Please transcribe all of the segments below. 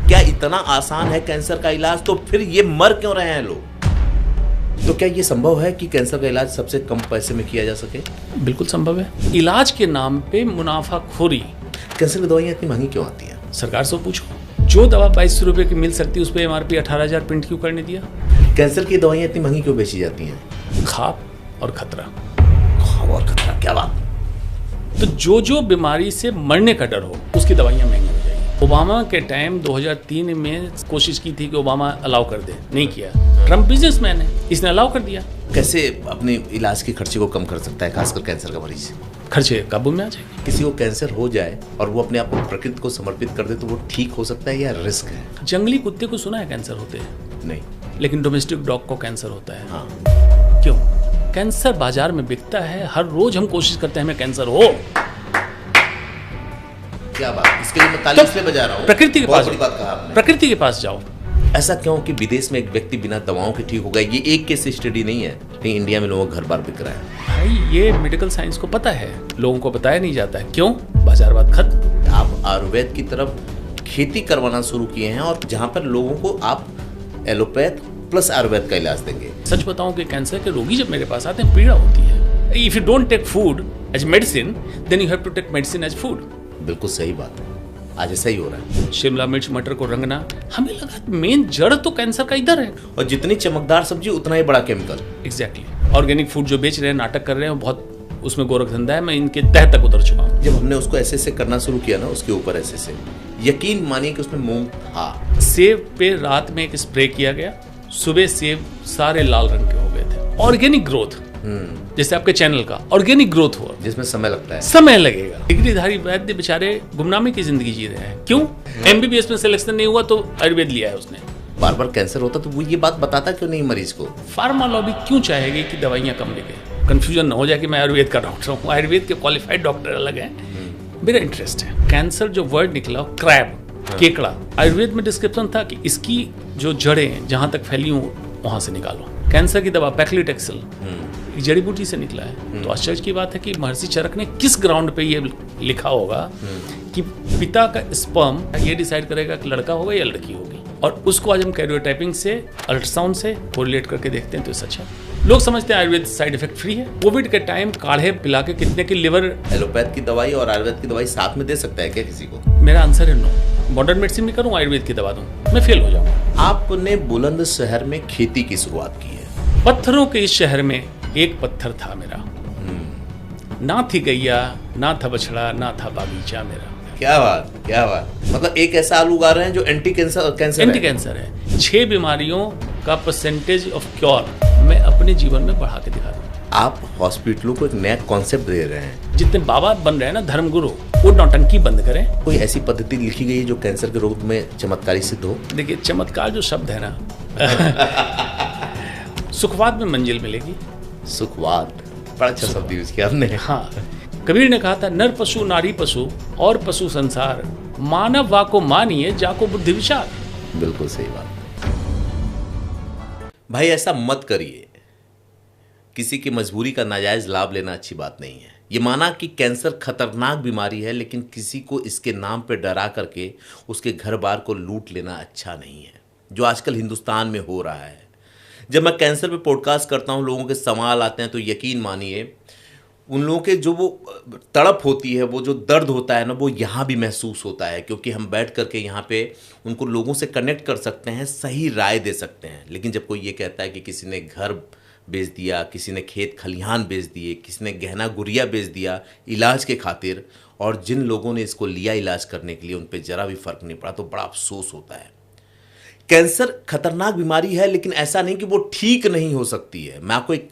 क्या इतना आसान है कैंसर का इलाज? तो फिर ये मर क्यों रहे हैं लोग? तो क्या ये संभव है कि कैंसर का इलाज सबसे कम पैसे में किया जा सके? बिल्कुल संभव है। इलाज के नाम पे मुनाफाखोरी। कैंसर की दवाइयाँ इतनी महंगी क्यों आती हैं? सरकार से पूछो। जो दवा 2200 रुपए की मिल सकती है उस पर MRP 18,000 प्रिंट क्यों करने दिया? कैंसर की दवाइयाँ इतनी महंगी क्यों बेची जाती हैं? खाप और खतरा। खाप और खतरा, क्या बात। तो जो बीमारी से मरने का डर हो उसकी दवाइयाँ महंगी हो जाएगी। ओबामा के टाइम 2003 में कोशिश की थी कि ओबामा अलाउ कर दे, नहीं किया। ट्रम्प बिजनेसमैन है, इसने अलाउ कर दिया। कैसे अपने इलाज के खर्चे को कम कर सकता है, खासकर कैंसर का मरीज? खर्चे काबू में आ जाएंगे। किसी को कैंसर हो जाए और वो अपने आप को प्रकृति को समर्पित कर दे तो वो ठीक हो सकता है या रिस्क है? जंगली कुत्ते को सुना है कैंसर होते हैं? नहीं। लेकिन डोमेस्टिक डॉग को कैंसर होता है। हाँ। क्यों? कैंसर बाजार में बिकता है, हर रोज हम कोशिश करते हैं हमें कैंसर हो। क्या बात, इसके लिए मैं ताली इसलिए बजा रहा हूँ। प्रकृति के पास, बड़ी बात कहा आपने। प्रकृति के पास जाओ। ऐसा क्यों कि विदेश में एक व्यक्ति बिना दवाओं के ठीक हो गया? ये एक केस स्टडी नहीं है, लेकिन इंडिया में लोगों का घर बार बिक रहा है। भाई ये मेडिकल साइंस को पता है, लोगों को बताया नहीं जाता है। क्यों? बाजारवाद खत्म। आप आयुर्वेद की तरफ खेती करवाना शुरू किए हैं और जहां पर लोगों को आप एलोपैथ प्लस आयुर्वेद का इलाज देंगे। सच बताऊं कि कैंसर के रोगी जब मेरे पास आते हैं पीड़ा होती है। If you don't take food as medicine then you have to take medicine as food. बिल्कुल सही बात है, आज ऐसा ही हो रहा है। शिमला मिर्च मटर को रंगना, हमें लगा मेन जड़ तो कैंसर का इधर है। और जितनी चमकदार सब्जी उतना ही बड़ा केमिकल। एग्जैक्टली। ऑर्गेनिक फूड जो बेच रहे हैं, नाटक कर रहे हैं, बहुत उसमें गोरख धंधा है। मैं इनके तह तक उतर चुका हूँ। जब हमने उसको ऐसे करना शुरू किया ना, उसके ऊपर ऐसे यकीन मानिए कि उसमें मूंग था। सेब पे रात में एक स्प्रे किया गया, सुबह सेब सारे लाल रंग के हो गए थे। ऑर्गेनिक ग्रोथ, जैसे आपके चैनल का ऑर्गेनिक ग्रोथ हुआ, जिसमें समय लगता है। समय लगेगा। डिग्रीधारी वैद्य बेचारे गुमनामी की जिंदगी जी रहे हैं। क्यों? MBBS में सिलेक्शन नहीं हुआ तो आयुर्वेद लिया है उसने। बार बार कैंसर होता तो वो ये बात बताता क्यों नहीं मरीज को? फार्मा लॉबी क्यों चाहेगी कि दवाइयां कम लिखे? कंफ्यूजन ना हो जाए कि मैं आयुर्वेद का डॉक्टर हूँ, आयुर्वेद के क्वालिफाइड डॉक्टर अलग है। मेरा इंटरेस्ट है। कैंसर जो वर्ड निकला, क्रैब, केकड़ा, आयुर्वेद में डिस्क्रिप्शन था कि इसकी जो जड़ें जहां तक फैली हूं वहां से निकालो। कैंसर की दवा पैक्लिटेक्सेल जड़ी बूटी से निकला है। तो आश्चर्य की बात है कि महर्षि चरक ने किस ग्राउंड पे ये लिखा होगा कि पिता का स्पर्म ये डिसाइड करेगा कि लड़का होगा या लड़की होगी, और उसको आज हम कैरियोटाइपिंग से, अल्ट्रासाउंड से कोरिलेट करके देखते हैं। तो सच है। लोग समझते हैं आयुर्वेद साइड इफेक्ट फ्री है। कोविड के टाइम काढ़े पिला के कितने की लिवर। एलोपैथ की दवाई और आयुर्वेद की दवाई साथ में दे सकता है क्या किसी को? मेरा आंसर है नो। मॉडर्न मेडिसिन में करूँ, आयुर्वेद की दवा दूं, मैं फेल हो जाऊंगा। आपने बुलंदशहर में खेती की शुरुआत की है। पत्थरों के इस शहर में एक पत्थर था मेरा। ना थी गैया, ना था बछड़ा, ना था बागीचा मेरा। क्या बात, क्या बात। मतलब एक ऐसा आलू उगा रहे हैं जो एंटी कैंसर है। 6 बीमारियों का परसेंटेज ऑफ क्योर मैं अपने जीवन में बढ़ा के दिखा रहा हूँ। आप हॉस्पिटलों को एक नया कॉन्सेप्ट दे रहे हैं। जितने बाबा बन रहे हैं ना धर्मगुरु, वो नौटंकी बंद करें। कोई ऐसी पद्धति लिखी गई है जो कैंसर के रोग में चमत्कारी सिद्ध हो? देखिए, चमत्कार जो शब्द है ना सुखवाद में मंजिल मिलेगी। सुखवाद, बड़ा अच्छा शब्द यूज किया आपने। हाँ, कबीर ने कहा था, नर पशु नारी पशु और पशु संसार, मानव वाको मानिए जाको बुद्धि विचार। बिल्कुल सही बात। भाई ऐसा मत करिए। किसी की मजबूरी का नाजायज लाभ लेना अच्छी बात नहीं है। ये माना कि कैंसर खतरनाक बीमारी है, लेकिन किसी को इसके नाम पे डरा करके उसके घर बार को लूट लेना अच्छा नहीं है, जो आजकल हिंदुस्तान में हो रहा है। जब मैं कैंसर पे पॉडकास्ट करता हूँ, लोगों के सवाल आते हैं, तो यकीन मानिए उन लोगों के जो वो तड़प होती है, वो जो दर्द होता है ना, वो यहाँ भी महसूस होता है, क्योंकि हम बैठ करके यहाँ पे उनको लोगों से कनेक्ट कर सकते हैं, सही राय दे सकते हैं। लेकिन जब कोई ये कहता है कि किसी ने घर बेच दिया, किसी ने खेत खलिहान बेच दिए, किसी ने गहना गुड़िया बेच दिया इलाज के खातिर, और जिन लोगों ने इसको लिया इलाज करने के लिए उन पर जरा भी फर्क नहीं पड़ा, तो बड़ा अफसोस होता है। कैंसर खतरनाक बीमारी है, लेकिन ऐसा नहीं कि वो ठीक नहीं हो सकती है। मैं आपको एक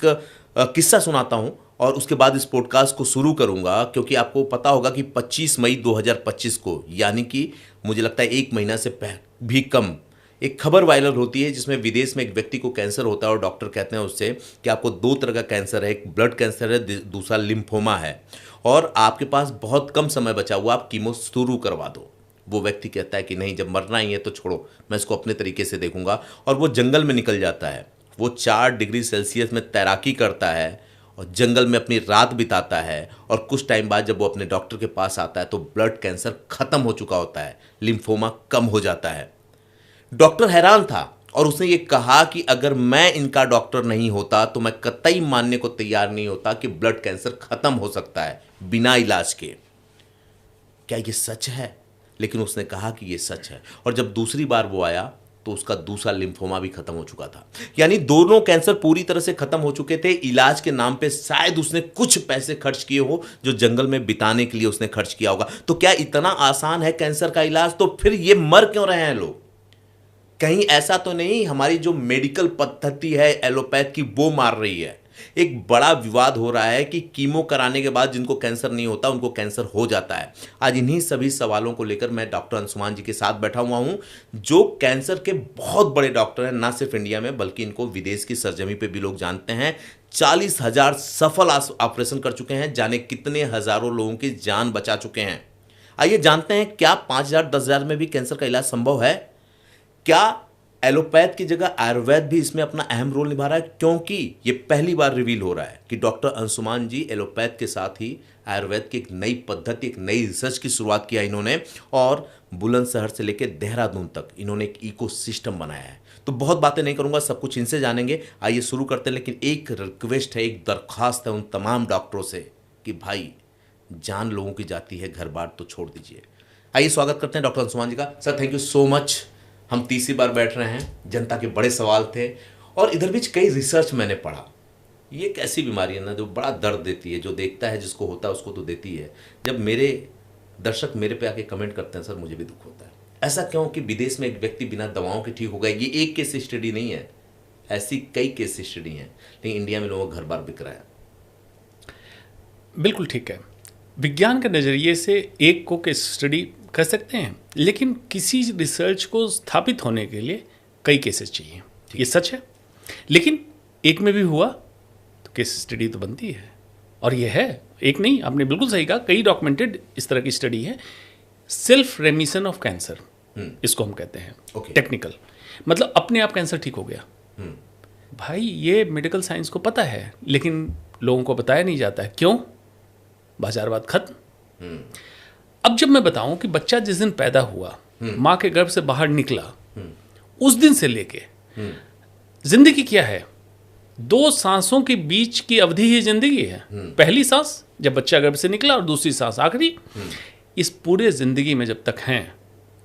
किस्सा सुनाता हूँ और उसके बाद इस पॉडकास्ट को शुरू करूँगा, क्योंकि आपको पता होगा कि 25 मई 2025 को, यानी कि मुझे लगता है 1 महीना से भी कम, एक खबर वायरल होती है जिसमें विदेश में एक व्यक्ति को कैंसर होता है और डॉक्टर कहते हैं उससे कि आपको 2 तरह का कैंसर है, एक ब्लड कैंसर है, दूसरा लिम्फोमा है, और आपके पास बहुत कम समय बचा हुआ, आप कीमो शुरू करवा दो। वो व्यक्ति कहता है कि नहीं, जब मरना ही है तो छोड़ो, मैं इसको अपने तरीके से देखूंगा, और वो जंगल में निकल जाता है। वो 4 डिग्री सेल्सियस में तैराकी करता है और जंगल में अपनी रात बिताता है, और कुछ टाइम बाद जब वो अपने डॉक्टर के पास आता है तो ब्लड कैंसर खत्म हो चुका होता है, लिम्फोमा कम हो जाता है। डॉक्टर हैरान था और उसने ये कहा कि अगर मैं इनका डॉक्टर नहीं होता तो मैं कतई मानने को तैयार नहीं होता कि ब्लड कैंसर खत्म हो सकता है बिना इलाज के। क्या ये सच है? लेकिन उसने कहा कि ये सच है। और जब दूसरी बार वो आया तो उसका दूसरा लिम्फोमा भी खत्म हो चुका था। यानी दोनों कैंसर पूरी तरह से खत्म हो चुके थे। इलाज के नाम पे शायद उसने कुछ पैसे खर्च किए हो जो जंगल में बिताने के लिए उसने खर्च किया होगा। तो क्या इतना आसान है कैंसर का इलाज? तो फिर ये मर क्यों रहे हैं लोग? कहीं ऐसा तो नहीं हमारी जो मेडिकल पद्धति है एलोपैथ की वो मार रही है? एक बड़ा विवाद हो रहा है कि कीमो कराने के बाद जिनको कैंसर नहीं होता उनको कैंसर हो जाता है। आज इन्हीं सभी सवालों को लेकर मैं डॉक्टर अंशुमान जी के साथ बैठा हुआ हूं, जो कैंसर के बहुत बड़े डॉक्टर हैं, ना सिर्फ इंडिया में बल्कि इनको विदेश की सरजमी पे भी लोग जानते हैं। 40,000 सफल ऑपरेशन कर चुके हैं, जाने कितने हजारों लोगों की जान बचा चुके हैं। आइए जानते हैं, क्या 5,000 10,000 में भी कैंसर का इलाज संभव है? क्या एलोपैथ की जगह आयुर्वेद भी इसमें अपना अहम रोल निभा रहा है? क्योंकि ये पहली बार रिवील हो रहा है कि डॉक्टर अंशुमान जी एलोपैथ के साथ ही आयुर्वेद की एक नई पद्धति, एक नई रिसर्च की शुरुआत किया इन्होंने, और बुलंदशहर से लेकर देहरादून तक इन्होंने एक इकोसिस्टम बनाया है। तो बहुत बातें नहीं करूंगा, सब कुछ इनसे जानेंगे। आइए शुरू करते हैं, लेकिन एक रिक्वेस्ट है, एक दरख्वास्त है उन तमाम डॉक्टरों से कि भाई जान लोगों की जाती है, घर बार तो छोड़ दीजिए। आइए स्वागत करते हैं डॉक्टर अंशुमान जी का। Sir thank you so much. हम तीसरी बार बैठ रहे हैं, जनता के बड़े सवाल थे और इधर बीच कई रिसर्च मैंने पढ़ा। ये एक ऐसी बीमारी है ना जो बड़ा दर्द देती है, जो देखता है जिसको होता है उसको तो देती है। जब मेरे दर्शक मेरे पे आके कमेंट करते हैं सर मुझे भी दुख होता है। ऐसा क्यों कि विदेश में एक व्यक्ति बिना दवाओं के ठीक हो गया? ये एक केस स्टडी नहीं है, ऐसी कई केस स्टडी हैं, लेकिन इंडिया में लोगों का घर बार बिक रहा है। बिल्कुल ठीक है, विज्ञान के नज़रिए से एक को केस स्टडी कर सकते हैं, लेकिन किसी रिसर्च को स्थापित होने के लिए कई केसेस चाहिए। ये सच है, लेकिन एक में भी हुआ तो केस स्टडी तो बनती है। और ये है, एक नहीं, आपने बिल्कुल सही कहा, कई डॉक्यूमेंटेड इस तरह की स्टडी है। सेल्फ रेमिशन ऑफ कैंसर इसको हम कहते हैं, टेक्निकल मतलब अपने आप कैंसर ठीक हो गया। भाई ये मेडिकल साइंस को पता है, लेकिन लोगों को बताया नहीं जाता है। क्यों? बाजारवाद खत्म। अब जब मैं बताऊं कि बच्चा जिस दिन पैदा हुआ, मां के गर्भ से बाहर निकला, उस दिन से लेके जिंदगी क्या है? 2 सांसों के बीच की अवधि ही जिंदगी है। पहली सांस जब बच्चा गर्भ से निकला और दूसरी सांस आखिरी। इस पूरे जिंदगी में जब तक हैं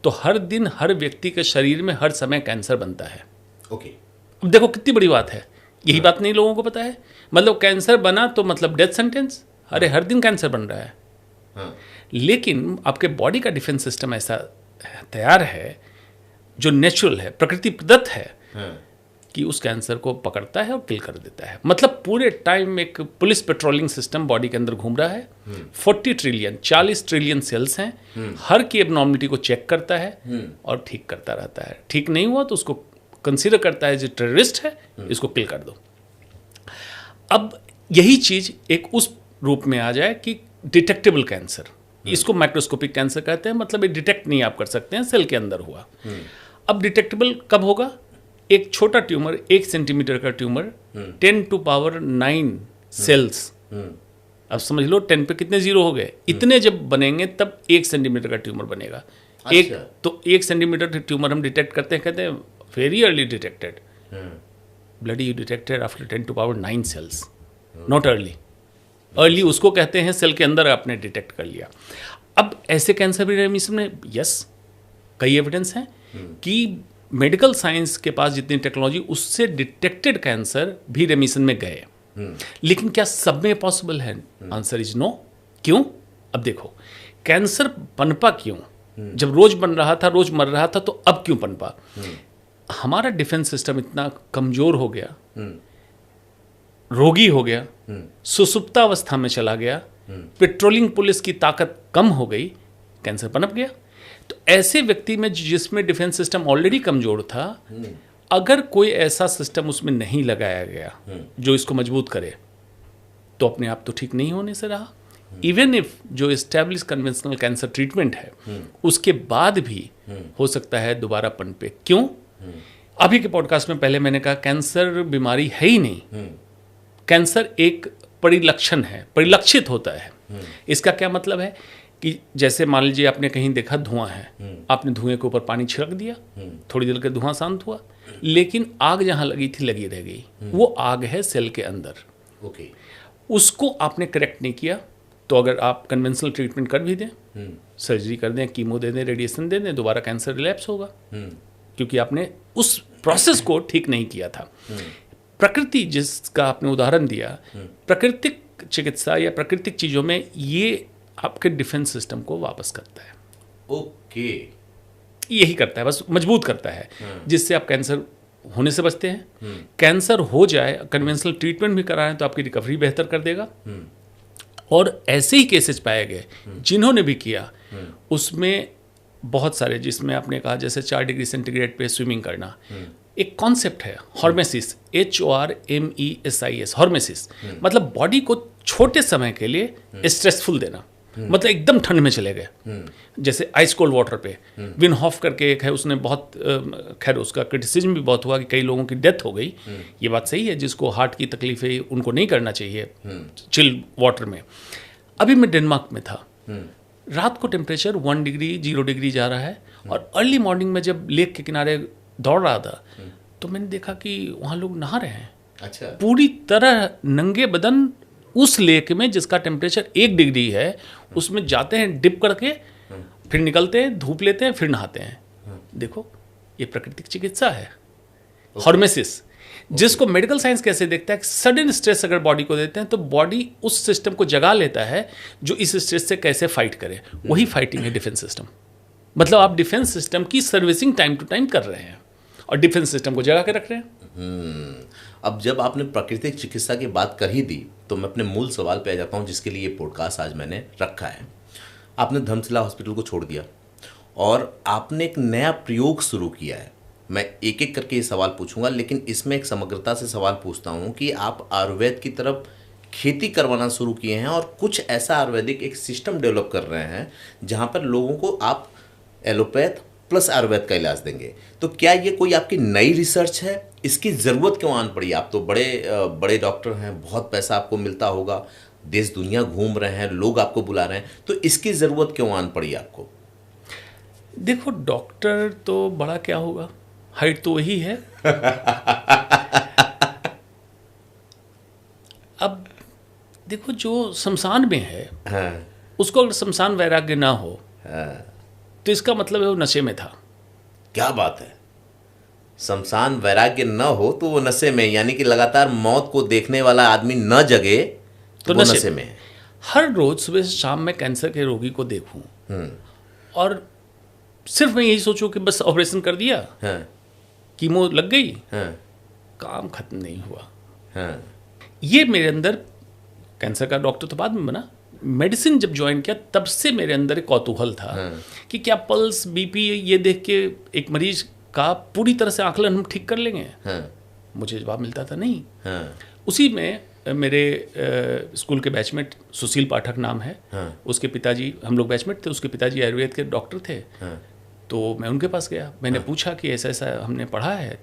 तो हर दिन हर व्यक्ति के शरीर में हर समय कैंसर बनता है। अब देखो कितनी बड़ी बात है, यही बात नहीं लोगों को पता है। मतलब कैंसर बना तो मतलब डेथ सेंटेंस, अरे हर दिन कैंसर बन रहा है। लेकिन आपके बॉडी का डिफेंस सिस्टम ऐसा तैयार है जो नेचुरल है, प्रकृति प्रदत्त है, कि उस कैंसर को पकड़ता है और किल कर देता है। मतलब पूरे टाइम एक पुलिस पेट्रोलिंग सिस्टम बॉडी के अंदर घूम रहा है। 40 ट्रिलियन सेल्स हैं, हर की एबनॉर्मलिटी को चेक करता है और ठीक करता रहता है। ठीक नहीं हुआ तो उसको कंसीडर करता है जो टेररिस्ट है, इसको किल कर दो। अब यही चीज एक उस रूप में आ जाए कि डिटेक्टेबल कैंसर, इसको माइक्रोस्कोपिक कैंसर कहते हैं। मतलब ये डिटेक्ट नहीं आप कर सकते हैं, सेल के अंदर हुआ। अब डिटेक्टेबल कब होगा? एक छोटा ट्यूमर, 1 सेंटीमीटर का ट्यूमर, 10⁹ सेल्स, अब समझ लो 10 पे कितने जीरो हो गए, इतने जब बनेंगे तब 1 सेंटीमीटर का ट्यूमर बनेगा। अच्छा। 1 सेंटीमीटर ट्यूमर हम डिटेक्ट करते हैं, कहते हैं very early detected. Bloody you detected after 10⁹ cells, not early. Early उसको कहते हैं सेल के अंदर आपने डिटेक्ट कर लिया। अब ऐसे कैंसर भी रेमिशन में, यस, कई एविडेंस हैं कि मेडिकल साइंस के पास जितनी टेक्नोलॉजी, उससे डिटेक्टेड कैंसर भी रेमिशन में गए। लेकिन क्या सब में पॉसिबल है? Answer is no. क्यों? अब देखो, कैंसर पनपा क्यों? जब रोज बन रहा था, रोज मर रहा था, तो अब क्यों पनपा? हमारा डिफेंस सिस्टम इतना कमजोर हो गया, रोगी हो गया, सुसुप्तावस्था में चला गया, पेट्रोलिंग पुलिस की ताकत कम हो गई, कैंसर पनप गया। तो ऐसे व्यक्ति में जिसमें डिफेंस सिस्टम ऑलरेडी कमजोर था, अगर कोई ऐसा सिस्टम उसमें नहीं लगाया गया जो इसको मजबूत करे, तो अपने आप तो ठीक नहीं होने से रहा। इवन इफ जो एस्टैब्लिश कन्वेंशनल कैंसर ट्रीटमेंट है, उसके बाद भी हो सकता है दोबारा पनपे। क्यों? अभी के पॉडकास्ट में पहले मैंने कहा कैंसर बीमारी है ही नहीं, कैंसर एक परिलक्षण है, परिलक्षित होता है। इसका क्या मतलब है? कि जैसे मान लीजिए आपने कहीं देखा धुआं है, आपने धुएं के ऊपर पानी छिड़क दिया, थोड़ी देर के धुआं शांत हुआ, लेकिन आग जहां लगी थी लगी रह गई। वो आग है सेल के अंदर। ओके। उसको आपने करेक्ट नहीं किया, तो अगर आप कन्वेंशनल ट्रीटमेंट कर भी दें, सर्जरी कर दें, कीमो दे दें, रेडिएशन दे दें, दोबारा कैंसर रिलैप्स होगा, क्योंकि आपने उस प्रोसेस को ठीक नहीं किया था। प्रकृति जिसका आपने उदाहरण दिया, प्राकृतिक चिकित्सा या प्राकृतिक चीज़ों में ये आपके डिफेंस सिस्टम को वापस करता है। ओके। यही करता है, बस मजबूत करता है, जिससे आप कैंसर होने से बचते हैं। कैंसर हो जाए, कन्वेंशनल ट्रीटमेंट भी कराएं तो आपकी रिकवरी बेहतर कर देगा। और ऐसे ही केसेस पाए गए जिन्होंने भी किया, उसमें बहुत सारे, जिसमें आपने कहा जैसे 4 डिग्री सेंटीग्रेड पे स्विमिंग करना, एक कॉन्सेप्ट है हॉर्मेसिस, HORMESIS, हॉर्मेसिस, मतलब बॉडी को छोटे समय के लिए स्ट्रेसफुल देना, मतलब एकदम ठंड में चले गए। जैसे आइस कोल्ड वाटर पे विन हॉफ करके एक है, उसने बहुत खैर उसका क्रिटिसिज्म भी बहुत हुआ कि कई लोगों की डेथ हो गई। ये बात सही है, जिसको हार्ट की तकलीफ है उनको नहीं करना चाहिए चिल वाटर में। अभी मैं डेनमार्क में था, रात को टेम्परेचर 1 डिग्री 0 डिग्री जा रहा है, और अर्ली मॉर्निंग में जब लेक के किनारे दौड़ रहा था तो मैंने देखा कि वहाँ लोग नहा रहे हैं। अच्छा। पूरी तरह नंगे बदन उस लेक में जिसका टेम्परेचर 1 डिग्री है, उसमें जाते हैं डिप करके, फिर निकलते हैं, धूप लेते हैं, फिर नहाते हैं। देखो, ये प्राकृतिक चिकित्सा है, हॉर्मेसिस, जिसको मेडिकल साइंस कैसे देखता है, सडन स्ट्रेस अगर बॉडी को देते हैं तो बॉडी उस सिस्टम को जगा लेता है जो इस स्ट्रेस से कैसे फाइट करे। वही फाइटिंग है डिफेंस सिस्टम। मतलब आप डिफेंस सिस्टम की सर्विसिंग टाइम टू टाइम कर रहे हैं और डिफेंस सिस्टम को जगा के रख रहे हैं। अब जब आपने प्राकृतिक चिकित्सा की बात कर ही दी तो मैं अपने मूल सवाल पे आ जाता हूँ, जिसके लिए ये पॉडकास्ट आज मैंने रखा है। आपने धर्मशिला हॉस्पिटल को छोड़ दिया और आपने एक नया प्रयोग शुरू किया है। मैं एक एक करके ये सवाल पूछूंगा, लेकिन इसमें एक समग्रता से सवाल पूछता हूँ कि आप आयुर्वेद की तरफ खेती करवाना शुरू किए हैं और कुछ ऐसा आयुर्वेदिक एक सिस्टम डेवलप कर रहे हैं जहाँ पर लोगों को आप एलोपैथ प्लस आयुर्वेद का इलाज देंगे। तो क्या ये कोई आपकी नई रिसर्च है? इसकी ज़रूरत क्यों आन पड़ी? आप तो बड़े डॉक्टर हैं, बहुत पैसा आपको मिलता होगा, देश दुनिया घूम रहे हैं, लोग आपको बुला रहे हैं, तो इसकी ज़रूरत क्यों आन पड़ी आपको? देखो, डॉक्टर तो बड़ा क्या होगा, हाइट तो वही है। अब देखो, जो शमशान में है, हाँ। उसको अगर शमशान वैराग्य ना हो, हाँ। तो इसका मतलब है वो नशे में था। क्या बात है! शमशान वैराग्य न हो तो वो नशे में, यानी कि लगातार मौत को देखने वाला आदमी न जगे तो वो नशे में है। हर रोज सुबह से शाम में कैंसर के रोगी को देखूं और सिर्फ मैं यही सोचूं कि बस ऑपरेशन कर दिया, हाँ। कीमो लग गई, हाँ। काम खत्म नहीं हुआ। हाँ। ये मेरे अंदर, कैंसर का डॉक्टर तो बाद में बना, मेडिसिन जब ज्वाइन किया तब से मेरे अंदर एक कौतूहल था कि क्या पल्स, बीपी ये देख के एक मरीज का पूरी तरह से आकलन हम ठीक कर लेंगे? मुझे जवाब मिलता था नहीं। उसी में मेरे स्कूल के बैचमेट सुशील पाठक नाम है, उसके पिताजी, हम लोग बैचमेट थे, उसके पिताजी आयुर्वेद के डॉक्टर थे। तो मैं उनके पास गया, मैंने पूछा कि ऐसा ऐसा हमने पढ़ा है,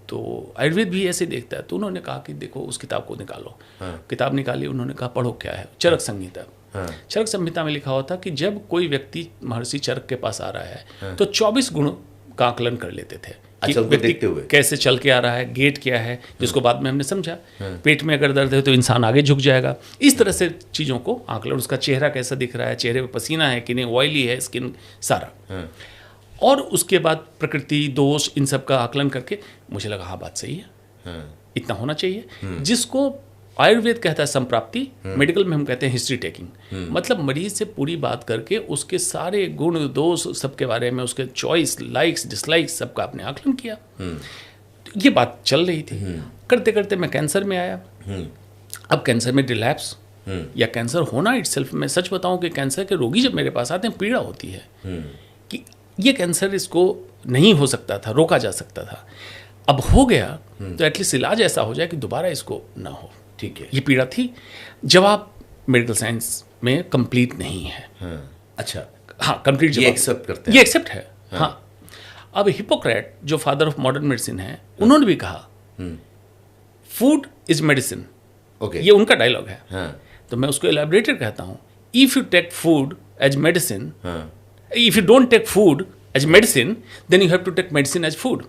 तो आयुर्वेद भी ऐसे देखता है। तो उन्होंने कहा कि देखो उस किताब को निकालो। किताब निकाली, उन्होंने कहा पढ़ो क्या है, चरक संहिता। चरक संहिता में लिखा होता कि जब कोई व्यक्ति महर्षि चरक के पास आ रहा है तो 24 गुण का आकलन कर लेते थे। अच्छा, व्यक्ति देखते हुए कैसे चल के आ रहा है, गेट क्या है, जिसको बाद में हमने समझा। पेट में अगर दर्द है तो इंसान आगे झुक जाएगा। इस तरह से चीज़ों को आकलन, उसका चेहरा कैसा दिख रहा है, चेहरे पे पसीना है कि नहीं, ऑयली है स्किन, सारा। और उसके बाद प्रकृति, दोष, इन सब का आकलन करके मुझे लगा हाँ बात सही है, इतना होना चाहिए। जिसको आयुर्वेद कहता है संप्राप्ति, मेडिकल में हम कहते हैं हिस्ट्री टेकिंग। मतलब मरीज से पूरी बात करके उसके सारे गुण दोष सबके बारे में, उसके चॉइस, लाइक्स, डिसलाइक्स, सबका आपने आकलन किया। तो ये बात चल रही थी। करते करते मैं कैंसर में आया। अब कैंसर में रिलैप्स या कैंसर होना इटसेल्फ, मैं सच बताऊं कि कैंसर के रोगी जब मेरे पास आते हैं पीड़ा होती है कि ये कैंसर, इसको नहीं हो सकता था, रोका जा सकता था, अब हो गया तो एटलीस्ट इलाज ऐसा हो जाए कि दोबारा इसको ना हो। ठीक है, ये पीड़ा थी। जवाब मेडिकल साइंस में कंप्लीट नहीं है। अच्छा, हाँ, कंप्लीट ये एक्सेप्ट करते हैं, ये एक्सेप्ट है। हाँ। अब हिपोक्रेट जो फादर ऑफ मॉडर्न मेडिसिन है, उन्होंने भी कहा फूड इज मेडिसिन। ओके, ये उनका डायलॉग है। हाँ। तो मैं उसको एलैबोरेटर कहता हूँ if you take food as medicine, if you don't take food as medicine, then you have to take medicine as food.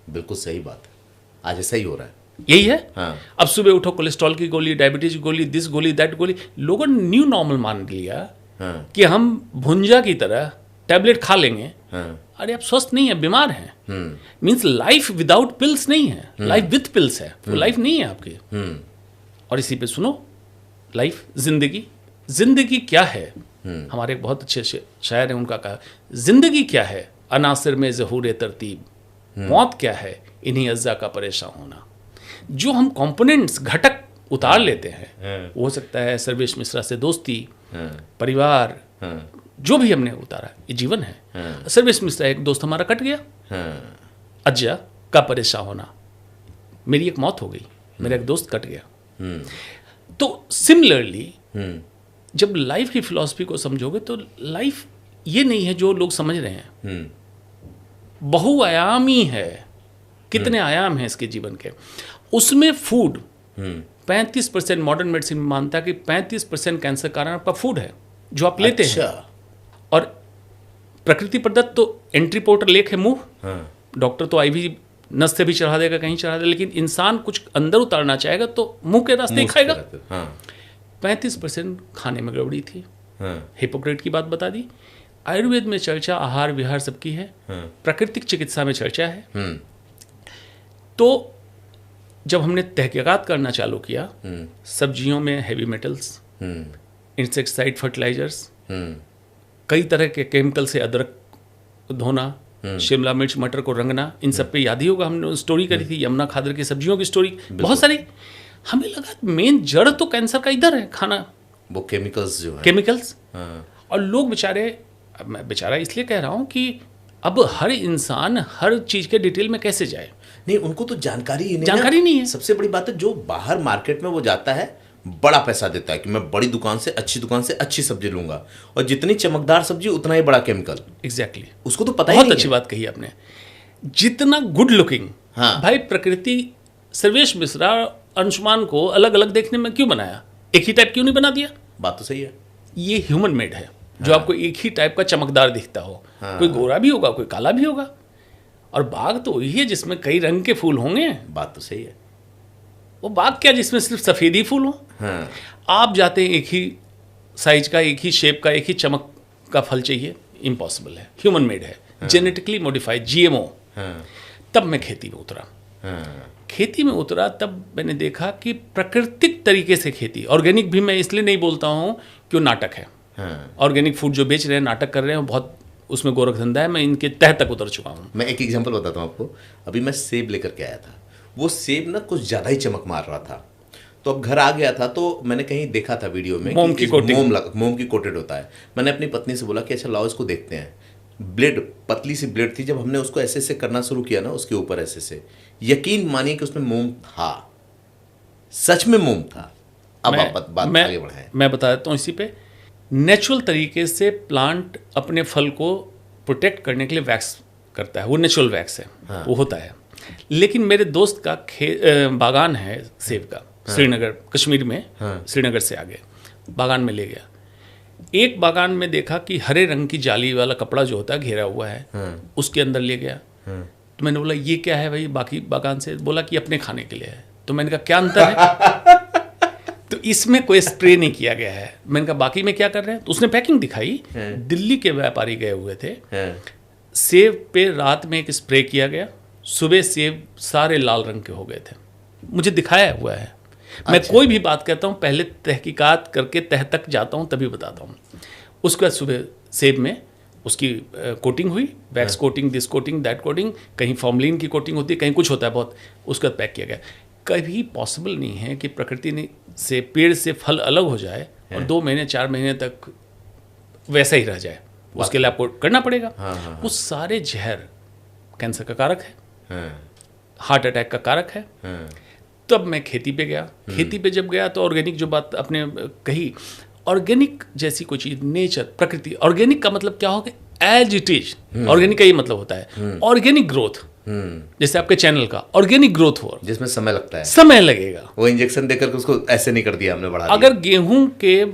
बिल्कुल सही बात है, आज ऐसा ही हो रहा है। यही है। हाँ। अब सुबह उठो, कोलेस्ट्रॉल की गोली, डायबिटीज की गोली, दिस गोली, दैट गोली। लोगों ने न्यू नॉर्मल मान लिया कि हम भुंजा की तरह टैबलेट खा लेंगे। अरे आप स्वस्थ नहीं है, बीमार हैं। मीन्स लाइफ विदाउट पिल्स नहीं है, लाइफ विथ पिल्स है। वो लाइफ नहीं है आपकी। और इसी पे सुनो, लाइफ, जिंदगी क्या है। हमारे एक बहुत अच्छे शायर हैं, उनका कहा, जिंदगी क्या है अनासिर में ज़हूर तरतीब, मौत क्या है इन्हीं अज्जा का परेशान होना। जो हम कंपोनेंट्स, घटक उतार लेते हैं, वो हो सकता है सर्वेश मिश्रा से दोस्ती, परिवार, जो भी हमने उतारा, ये जीवन है। सर्वेश मिश्रा एक दोस्त हमारा कट गया, अज्जा का परेशान होना। मेरी एक मौत हो गई, मेरा एक दोस्त कट गया। तो सिमिलरली जब लाइफ की फिलॉसफी को समझोगे तो लाइफ ये नहीं है जो लोग समझ रहे हैं, बहुआयामी है। कितने आयाम हैं इसके जीवन के। उसमें फूड 35% मॉडर्न मेडिसिन मानता है कि 35% कैंसर कारण आपका फूड है जो आप लेते हैं। और प्रकृति प्रदत्त तो एंट्री पोर्टर लेख है मुंह। डॉक्टर तो आईवी नस से भी चढ़ा देगा, कहीं चढ़ा देगा, लेकिन इंसान कुछ अंदर उतारना चाहेगा तो मुंह के रास्ते ही खाएगा। 35% खाने में गड़बड़ी थी। हिपोक्रेट की बात बता दी। आयुर्वेद में चर्चा आहार विहार सबकी है, प्राकृतिक चिकित्सा में चर्चा है। तो जब हमने तहकीकात करना चालू किया, सब्जियों में हैवी मेटल्स, इंसेक्टिसाइड, फर्टिलाइजर्स, कई तरह के केमिकल से अदरक धोना, शिमला मिर्च मटर को रंगना, इन सब पे याद ही होगा हमने स्टोरी करी थी, यमुना खादर की सब्जियों की स्टोरी, बहुत सारी। हमें लगा मेन जड़ तो कैंसर का इधर है, खाना, वो केमिकल्स जो है, केमिकल्स। और लोग बेचारे, मैं बेचारा इसलिए कह रहा हूँ कि अब हर इंसान हर चीज के डिटेल में कैसे जाए। नहीं, उनको तो जानकारी ही नहीं, जानकारी नहीं है। सबसे बड़ी बात है, जो बाहर मार्केट में वो जाता है, बड़ा पैसा देता है कि मैं बड़ी दुकान से अच्छी सब्जी लूंगा, और जितनी चमकदार सब्जी उतना ही बड़ा केमिकल। एग्जैक्टली। उसको तो पता ही बहुत नहीं अच्छी है। बात कही आपने। जितना गुड लुकिंग, हाँ। भाई प्रकृति सर्वेश मिश्रा अंशुमान को अलग अलग देखने में क्यों बनाया? एक ही टाइप क्यों नहीं बना दिया? बात तो सही है। ये ह्यूमन मेड है, जो आपको एक ही टाइप का चमकदार दिखता हो। कोई गोरा भी होगा, कोई काला भी होगा। और बाग तो वही है जिसमें कई रंग के फूल होंगे। बात तो सही है। वो बाग क्या जिसमें सिर्फ सफेद ही फूल हो? आप जाते हैं एक ही साइज का, एक ही शेप का, एक ही चमक का फल चाहिए, इम्पॉसिबल है। ह्यूमन मेड है, जेनेटिकली मॉडिफाइड, GMO। तब मैं खेती में उतरा। खेती में उतरा तब मैंने देखा कि प्राकृतिक तरीके से खेती, ऑर्गेनिक भी मैं इसलिए नहीं बोलता हूँ कि वो नाटक है। ऑर्गेनिक फूड जो बेच रहे हैं, नाटक कर रहे हैं, बहुत उसमें गोरख धंधा है। मैं इनके तह तक उतर चुका हूँ। मैं एक एग्जांपल बताता हूँ आपको। अभी मैं सेब लेकर के आया था, वो सेब ना कुछ ज़्यादा ही चमक मार रहा था। तो अब घर आ गया था, तो मैंने कहीं देखा था वीडियो में मोम की कोटिंग, मोम की कोटेड होता है। मैंने अपनी पत्नी से बोला कि अच्छा लाओ इसको देखते हैं। ब्लेड, पतली सी ब्लेड थी। जब हमने उसको ऐसे से करना शुरू किया ना, उसके ऊपर ऐसे से, यकीन मानिए कि उसमें मोम था, सच में मोम था। अब आप बात आगे बढ़ाएं। मैं बता देता हूँ इसी पे। नेचुरल तरीके से प्लांट अपने फल को प्रोटेक्ट करने के लिए वैक्स करता है, वो नेचुरल वैक्स है। वो होता है। लेकिन मेरे दोस्त का बागान है सेब का, श्रीनगर, कश्मीर में। श्रीनगर से आगे बागान में ले गया। एक बागान में देखा कि हरे रंग की जाली वाला कपड़ा जो होता है घेरा हुआ है, उसके अंदर ले गया। तो मैंने बोला ये क्या है भाई बाकी बागान से? बोला कि अपने खाने के लिए है। तो मैंने कहा क्या अंतर है? तो इसमें कोई स्प्रे नहीं किया गया है। मैंने कहा बाकी में क्या कर रहे हैं? तो उसने पैकिंग दिखाई। दिल्ली के व्यापारी गए हुए थे। सेब पे रात में एक स्प्रे किया गया, सुबह सेब सारे लाल रंग के हो गए थे। मुझे दिखाया हुआ है। मैं कोई भी बात कहता हूँ पहले तहकीकात करके तह तक जाता हूँ तभी बताता हूँ। उसके बाद सुबह सेब में उसकी कोटिंग हुई, wax coating, this coating, that coating, कहीं फॉर्मलिन की कोटिंग होती है, कहीं कुछ होता है बहुत। उसके बाद पैक किया गया। कभी पॉसिबल नहीं है कि प्रकृति ने से पेड़ से फल अलग हो जाए और 2 महीने 4 महीने तक वैसा ही रह जाए। उसके लिए आपको करना पड़ेगा। वो सारे जहर कैंसर का कारक है, हार्ट अटैक का कारक है। तब मैं खेती पे गया। खेती पे जब गया तो ऑर्गेनिक जो बात आपने कही, ऑर्गेनिक जैसी कोई चीज, नेचर, प्रकृति। ऑर्गेनिक का मतलब क्या होगा? As it is. ऑर्गेनिक का ये मतलब होता है ऑर्गेनिक ग्रोथ। जैसे आपके चैनल का ऑर्गेनिक ग्रोथ हो, जिसमें समय लगता है, समय लगेगा। वो इंजेक्शन देकर के उसको ऐसे नहीं कर दिया हमने, बढ़ा अगर गेहूं के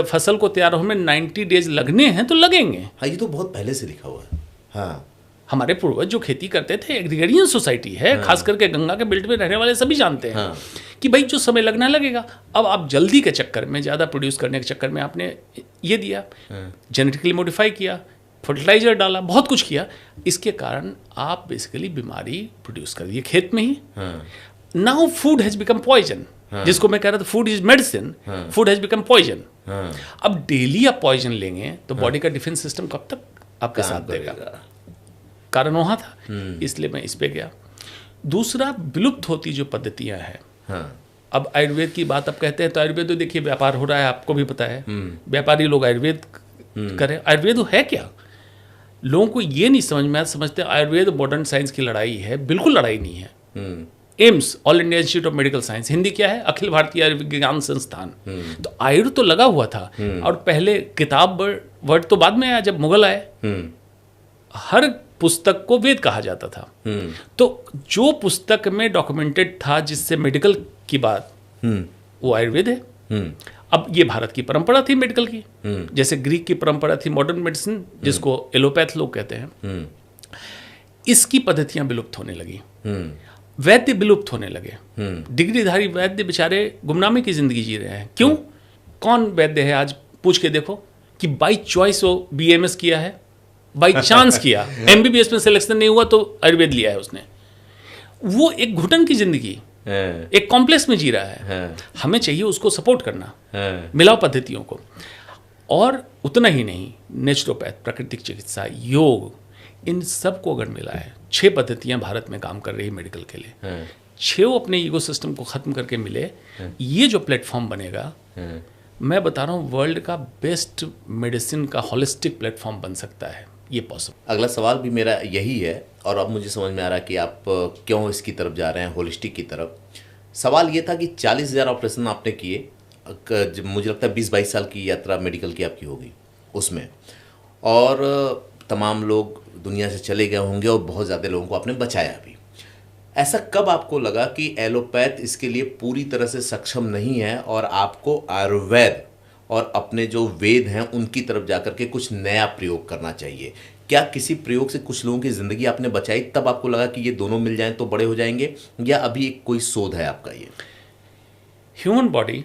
फसल को तैयार होने में 90 डेज लगने हैं तो लगेंगे। हाँ, ये तो बहुत पहले से लिखा हुआ है। हाँ, हमारे पूर्वज जो खेती करते थे, एग्रीगेरियन सोसाइटी है, खास करके गंगा के बेल्ट में रहने वाले सभी जानते हैं कि भाई जो समय लगना लगेगा। अब आप जल्दी के चक्कर में, ज़्यादा प्रोड्यूस करने के चक्कर में आपने ये दिया, जेनेटिकली मॉडिफाई किया, फर्टिलाइजर डाला, बहुत कुछ किया, इसके कारण आप बेसिकली बीमारी प्रोड्यूस कर दिए खेत में ही। Now food has become poison, जिसको मैं कह रहा था food is medicine, food has become poison. अब डेली आप पॉइजन लेंगे तो बॉडी का डिफेंस सिस्टम कब तक आपका साथ देगा? कारण वहां था, इसलिए मैं इस पे गया। दूसरा, विलुप्त होती जो पद्धतियां हैं। अब आयुर्वेद की बात आप कहते हैं तो आयुर्वेद तो देखिए व्यापार हो रहा है, आपको भी पता है, व्यापारी लोग आयुर्वेद करें। आयुर्वेद है क्या? लोगों को ये नहीं समझ में आता, समझते आयुर्वेद मॉडर्न साइंस की लड़ाई है। बिल्कुल लड़ाई नहीं है। AIIMS, all India institute of medical science, Hindi क्या है? अखिल भारतीय आयुर्विज्ञान संस्थान। तो आयुर्वेद तो लगा हुआ था, और पहले किताब वर्ड तो बाद में आया, जब मुगल आए। हर पुस्तक को वेद कहा जाता था। तो जो पुस्तक में डॉक्यूमेंटेड था जिससे मेडिकल की बात, वो आयुर्वेद है। अब ये भारत की परंपरा थी मेडिकल की, जैसे ग्रीक की परंपरा थी मॉडर्न मेडिसिन, जिसको एलोपैथ लोग कहते हैं। इसकी पद्धतियां विलुप्त होने लगी, वैद्य विलुप्त होने लगे। डिग्रीधारी वैद्य बेचारे गुमनामी की जिंदगी जी रहे हैं। क्यों? कौन वैद्य है आज पूछ के देखो कि बाई चॉइस वो BMS किया है, बाई चांस किया, MBBS में सिलेक्शन नहीं हुआ तो आयुर्वेद लिया है उसने। वो एक घुटन की जिंदगी, एक कॉम्प्लेक्स में जी रहा है। हमें चाहिए उसको सपोर्ट करना, मिलाव पद्धतियों को। और उतना ही नहीं, नेचुरोपैथ, प्राकृतिक चिकित्सा, योग, इन सब को अगर मिला है, 6 पद्धतियां भारत में काम कर रही है मेडिकल के लिए। 6 अपने इकोसिस्टम को खत्म करके मिले, ये जो प्लेटफॉर्म बनेगा, मैं बता रहा हूँ वर्ल्ड का बेस्ट मेडिसिन का होलिस्टिक प्लेटफॉर्म बन सकता है। ये पॉसिबल। अगला सवाल भी मेरा यही है, और अब मुझे समझ में आ रहा है कि आप क्यों इसकी तरफ जा रहे हैं, होलिस्टिक की तरफ। सवाल ये था कि 40,000 ऑपरेशन आपने किए, मुझे लगता है 20-22 साल की यात्रा मेडिकल की आपकी होगी उसमें, और तमाम लोग दुनिया से चले गए होंगे और बहुत ज़्यादा लोगों को आपने बचाया भी। ऐसा कब आपको लगा कि एलोपैथ इसके लिए पूरी तरह से सक्षम नहीं है और आपको आयुर्वेद और अपने जो वेद हैं उनकी तरफ जाकर के कुछ नया प्रयोग करना चाहिए? क्या किसी प्रयोग से कुछ लोगों की ज़िंदगी आपने बचाई, तब आपको लगा कि ये दोनों मिल जाएं तो बड़े हो जाएंगे, या अभी कोई शोध है आपका? ये ह्यूमन बॉडी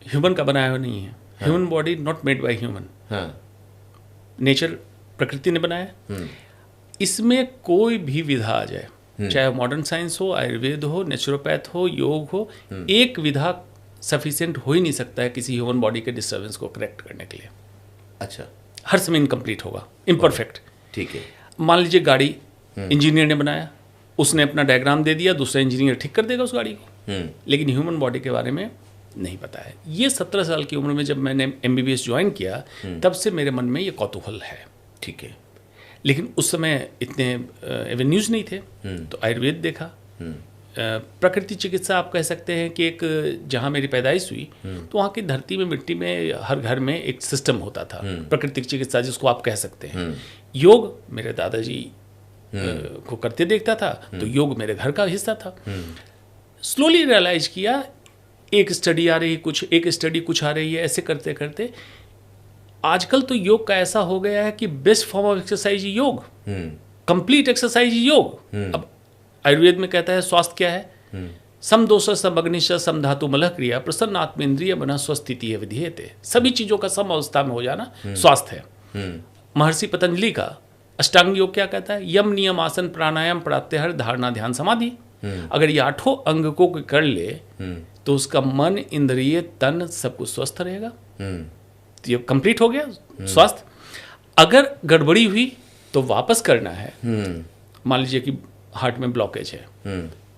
ह्यूमन का बनाया हुआ नहीं है। Human body not made by human, nature, प्रकृति ने बनाया। इसमें कोई भी विधा आ जाए, चाहे मॉडर्न साइंस हो, आयुर्वेद हो, नेचुरोपैथ हो, योग हो, एक विधा सफिशिएंट हो ही नहीं सकता है किसी ह्यूमन बॉडी के डिस्टर्बेंस को करेक्ट करने के लिए। अच्छा, हर समय इनकम्प्लीट होगा, इम्परफेक्ट। ठीक है। मान लीजिए गाड़ी इंजीनियर ने बनाया, उसने अपना डायग्राम दे दिया, दूसरा इंजीनियर ठीक कर देगा उस गाड़ी को, लेकिन ह्यूमन बॉडी के बारे में नहीं पता है। ये 17 साल की उम्र में जब मैंने MBBS ज्वाइन किया, तब से मेरे मन में ये कौतूहल है। ठीक है। लेकिन उस समय इतने एवेन्यूज नहीं थे, तो आयुर्वेद देखा। प्राकृतिक चिकित्सा आप कह सकते हैं कि एक, जहाँ मेरी पैदाइश हुई तो वहाँ की धरती में, मिट्टी में, हर घर में एक सिस्टम होता था प्राकृतिक चिकित्सा, जिसको आप कह सकते हैं। योग मेरे दादाजी को करते देखता था, तो योग मेरे घर का हिस्सा था। स्लोली रियलाइज किया, एक स्टडी आ रही, कुछ एक स्टडी कुछ आ रही है, ऐसे करते करते आजकल तो योग का ऐसा हो गया है कि बेस्ट फॉर्म ऑफ एक्सरसाइज योग, कंप्लीट एक्सरसाइज योग। अब आयुर्वेद में कहता है स्वास्थ्य क्या है? सम दोष सम अग्निश सम धातु मलह क्रिया प्रसन्न आत्मेन्द्रिय बना स्वस्थिति है विधेयते। सभी चीजों का सम अवस्था में हो जाना स्वास्थ्य है। महर्षि पतंजलि का अष्टांग योग क्या कहता है? यम नियम आसन प्राणायाम प्रत्याहार धारणा ध्यान समाधि। अगर ये 8 अंग को कर ले तो उसका मन, इंद्रिय, तन सब कुछ स्वस्थ रहेगा। तो ये कंप्लीट हो गया स्वास्थ्य। अगर गड़बड़ी हुई तो वापस करना है। मान लीजिए कि हार्ट में ब्लॉकेज है,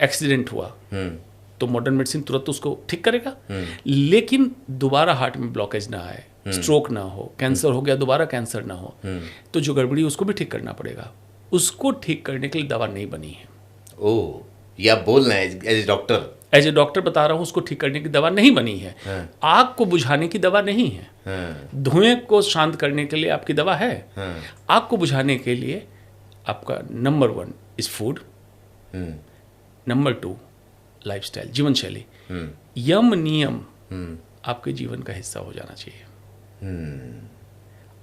एक्सीडेंट हुआ, तो मॉडर्न मेडिसिन तुरंत उसको ठीक करेगा, लेकिन दोबारा हार्ट में ब्लॉकेज ना आए, स्ट्रोक ना हो, कैंसर हो गया दोबारा कैंसर ना हो, तो जो गड़बड़ी उसको भी ठीक करना पड़ेगा। उसको ठीक करने के लिए दवा नहीं बनी है। ओह, ये आप बोल रहे हैं as doctor? As a doctor बता रहा हूँ, उसको ठीक करने की दवा नहीं बनी है। आग को बुझाने की दवा नहीं है। धुएं को शांत करने के लिए आपकी दवा है। आग को बुझाने के लिए आपका number 1 is food, number 2 lifestyle, जीवन शैली, यम नियम आपके जीवन का हिस्सा हो जाना चाहिए।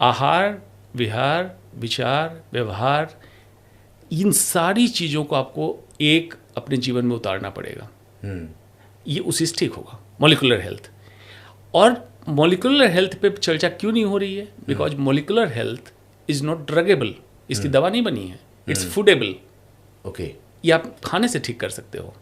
आहार, विहार, विचार, व्यवहार, इन सारी चीज़ों को आपको एक अपने जीवन में उतारना पड़ेगा। ये उसी से ठीक होगा। मॉलिकुलर हेल्थ, और मॉलिकुलर हेल्थ पे चर्चा क्यों नहीं हो रही है? Because molecular health is not druggable, इसकी दवा नहीं बनी है, इट्स फूडेबल। ओके, ये आप खाने से ठीक कर सकते हो।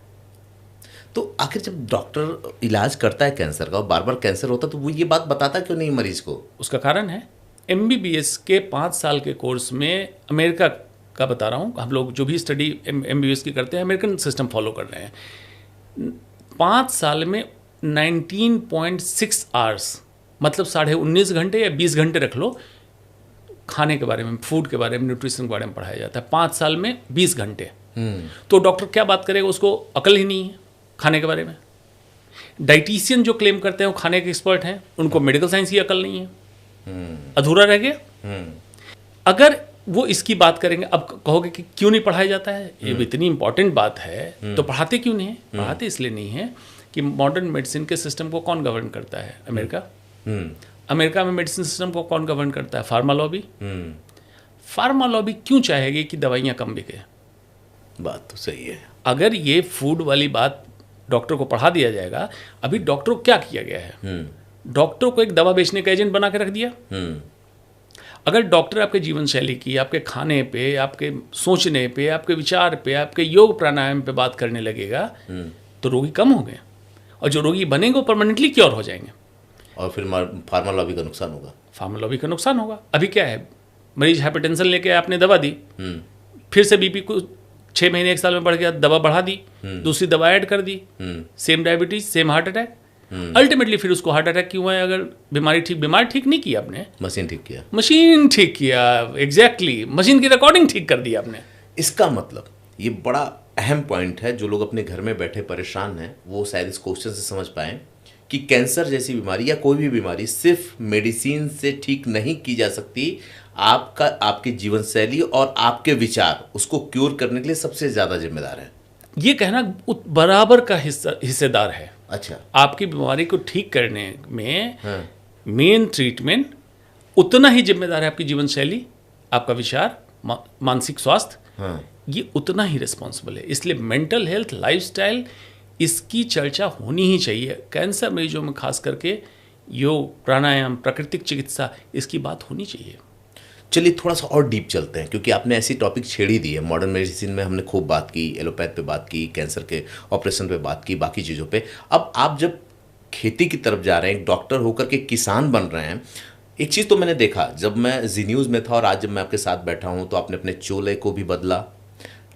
तो आखिर जब डॉक्टर इलाज करता है कैंसर का और बार बार कैंसर होता है तो वो ये बात बताता क्यों नहीं मरीज को? उसका कारण है MBBS के 5 साल के कोर्स में, अमेरिका का बता रहा हूँ, हम लोग जो भी स्टडी MBBS की करते हैं अमेरिकन सिस्टम फॉलो कर रहे हैं। 5 साल में 19.6 आवर्स, मतलब 19.5 घंटे या 20 घंटे रख लो, खाने के बारे में, फूड के बारे में, न्यूट्रिशन के बारे में पढ़ाया जाता है। 5 साल में 20 घंटे। तो डॉक्टर क्या बात करेगा? उसको अकल ही नहीं है खाने के बारे में। डाइटिशियन जो क्लेम करते हैं वो खाने के एक्सपर्ट हैं, उनको मेडिकल साइंस की अकल नहीं है, अधूरा रह गया। अगर वो इसकी बात करेंगे, अब कहोगे कि क्यों नहीं पढ़ाया जाता है? ये भी इतनी इंपॉर्टेंट बात है तो पढ़ाते क्यों नहीं है? पढ़ाते इसलिए नहीं है कि मॉडर्न मेडिसिन के सिस्टम को कौन गवर्न करता है? अमेरिका। अमेरिका में मेडिसिन सिस्टम को कौन गवर्न करता है? Pharma lobby. फार्मा लॉबी क्यों चाहेगी कि दवाइयाँ कम बिके? बात तो सही है। अगर ये फूड वाली बात डॉक्टर को पढ़ा दिया जाएगा, अभी डॉक्टर को क्या किया गया है? डॉक्टर को एक दवा बेचने का एजेंट बना के रख दिया। अगर डॉक्टर आपके जीवन शैली की, आपके खाने पे, आपके सोचने पे, आपके विचार पे, आपके योग प्राणायाम पे बात करने लगेगा तो रोगी कम होंगे, और जो रोगी बनेंगे वो परमानेंटली क्योर हो जाएंगे। और फिर फार्मा लॉबी का नुकसान होगा। फार्मा लॉबी का नुकसान होगा। अभी क्या है, मरीज हाइपरटेंशन लेके आपने दवा दी, फिर से बीपी को 6 महीने 1 साल में बढ़ गया, दवा बढ़ा दी, दूसरी दवा ऐड कर दी, same diabetes, same heart attack. Ultimately फिर उसको हार्ट अटैक क्यों है? अगर बीमारी ठीक नहीं की आपने, मशीन ठीक किया। मशीन ठीक किया, एग्जैक्टली, मशीन की रिकॉर्डिंग ठीक कर दी आपने। इसका मतलब ये बड़ा अहम पॉइंट है, जो लोग अपने घर में बैठे परेशान हैं वो शायद इस क्वेश्चन से समझ पाएं कि कैंसर जैसी बीमारी या कोई भी बीमारी सिर्फ मेडिसिन से ठीक नहीं की जा सकती। आपकी जीवन शैली और आपके विचार उसको क्योर करने के लिए सबसे ज़्यादा जिम्मेदार है। ये कहना बराबर का हिस्सेदार है। अच्छा, आपकी बीमारी को ठीक करने में मेन ट्रीटमेंट उतना ही जिम्मेदार है आपकी जीवन शैली, आपका विचार, मानसिक स्वास्थ्य, ये उतना ही रिस्पॉन्सिबल है। इसलिए मेंटल हेल्थ, लाइफस्टाइल, इसकी चर्चा होनी ही चाहिए। कैंसर मरीजों में खास करके योग, प्राणायाम, प्राकृतिक चिकित्सा, इसकी बात होनी चाहिए। चलिए थोड़ा सा और डीप चलते हैं, क्योंकि आपने ऐसी टॉपिक छेड़ ही दी है। मॉडर्न मेडिसिन में हमने खूब बात की, एलोपैथ पे बात की, कैंसर के ऑपरेशन पे बात की, बाकी चीज़ों पे। अब आप जब खेती की तरफ जा रहे हैं, एक डॉक्टर होकर के किसान बन रहे हैं, एक चीज़ तो मैंने देखा जब मैं जी न्यूज़ में था और आज जब मैं आपके साथ बैठा हूँ, तो आपने अपने चोले को भी बदला,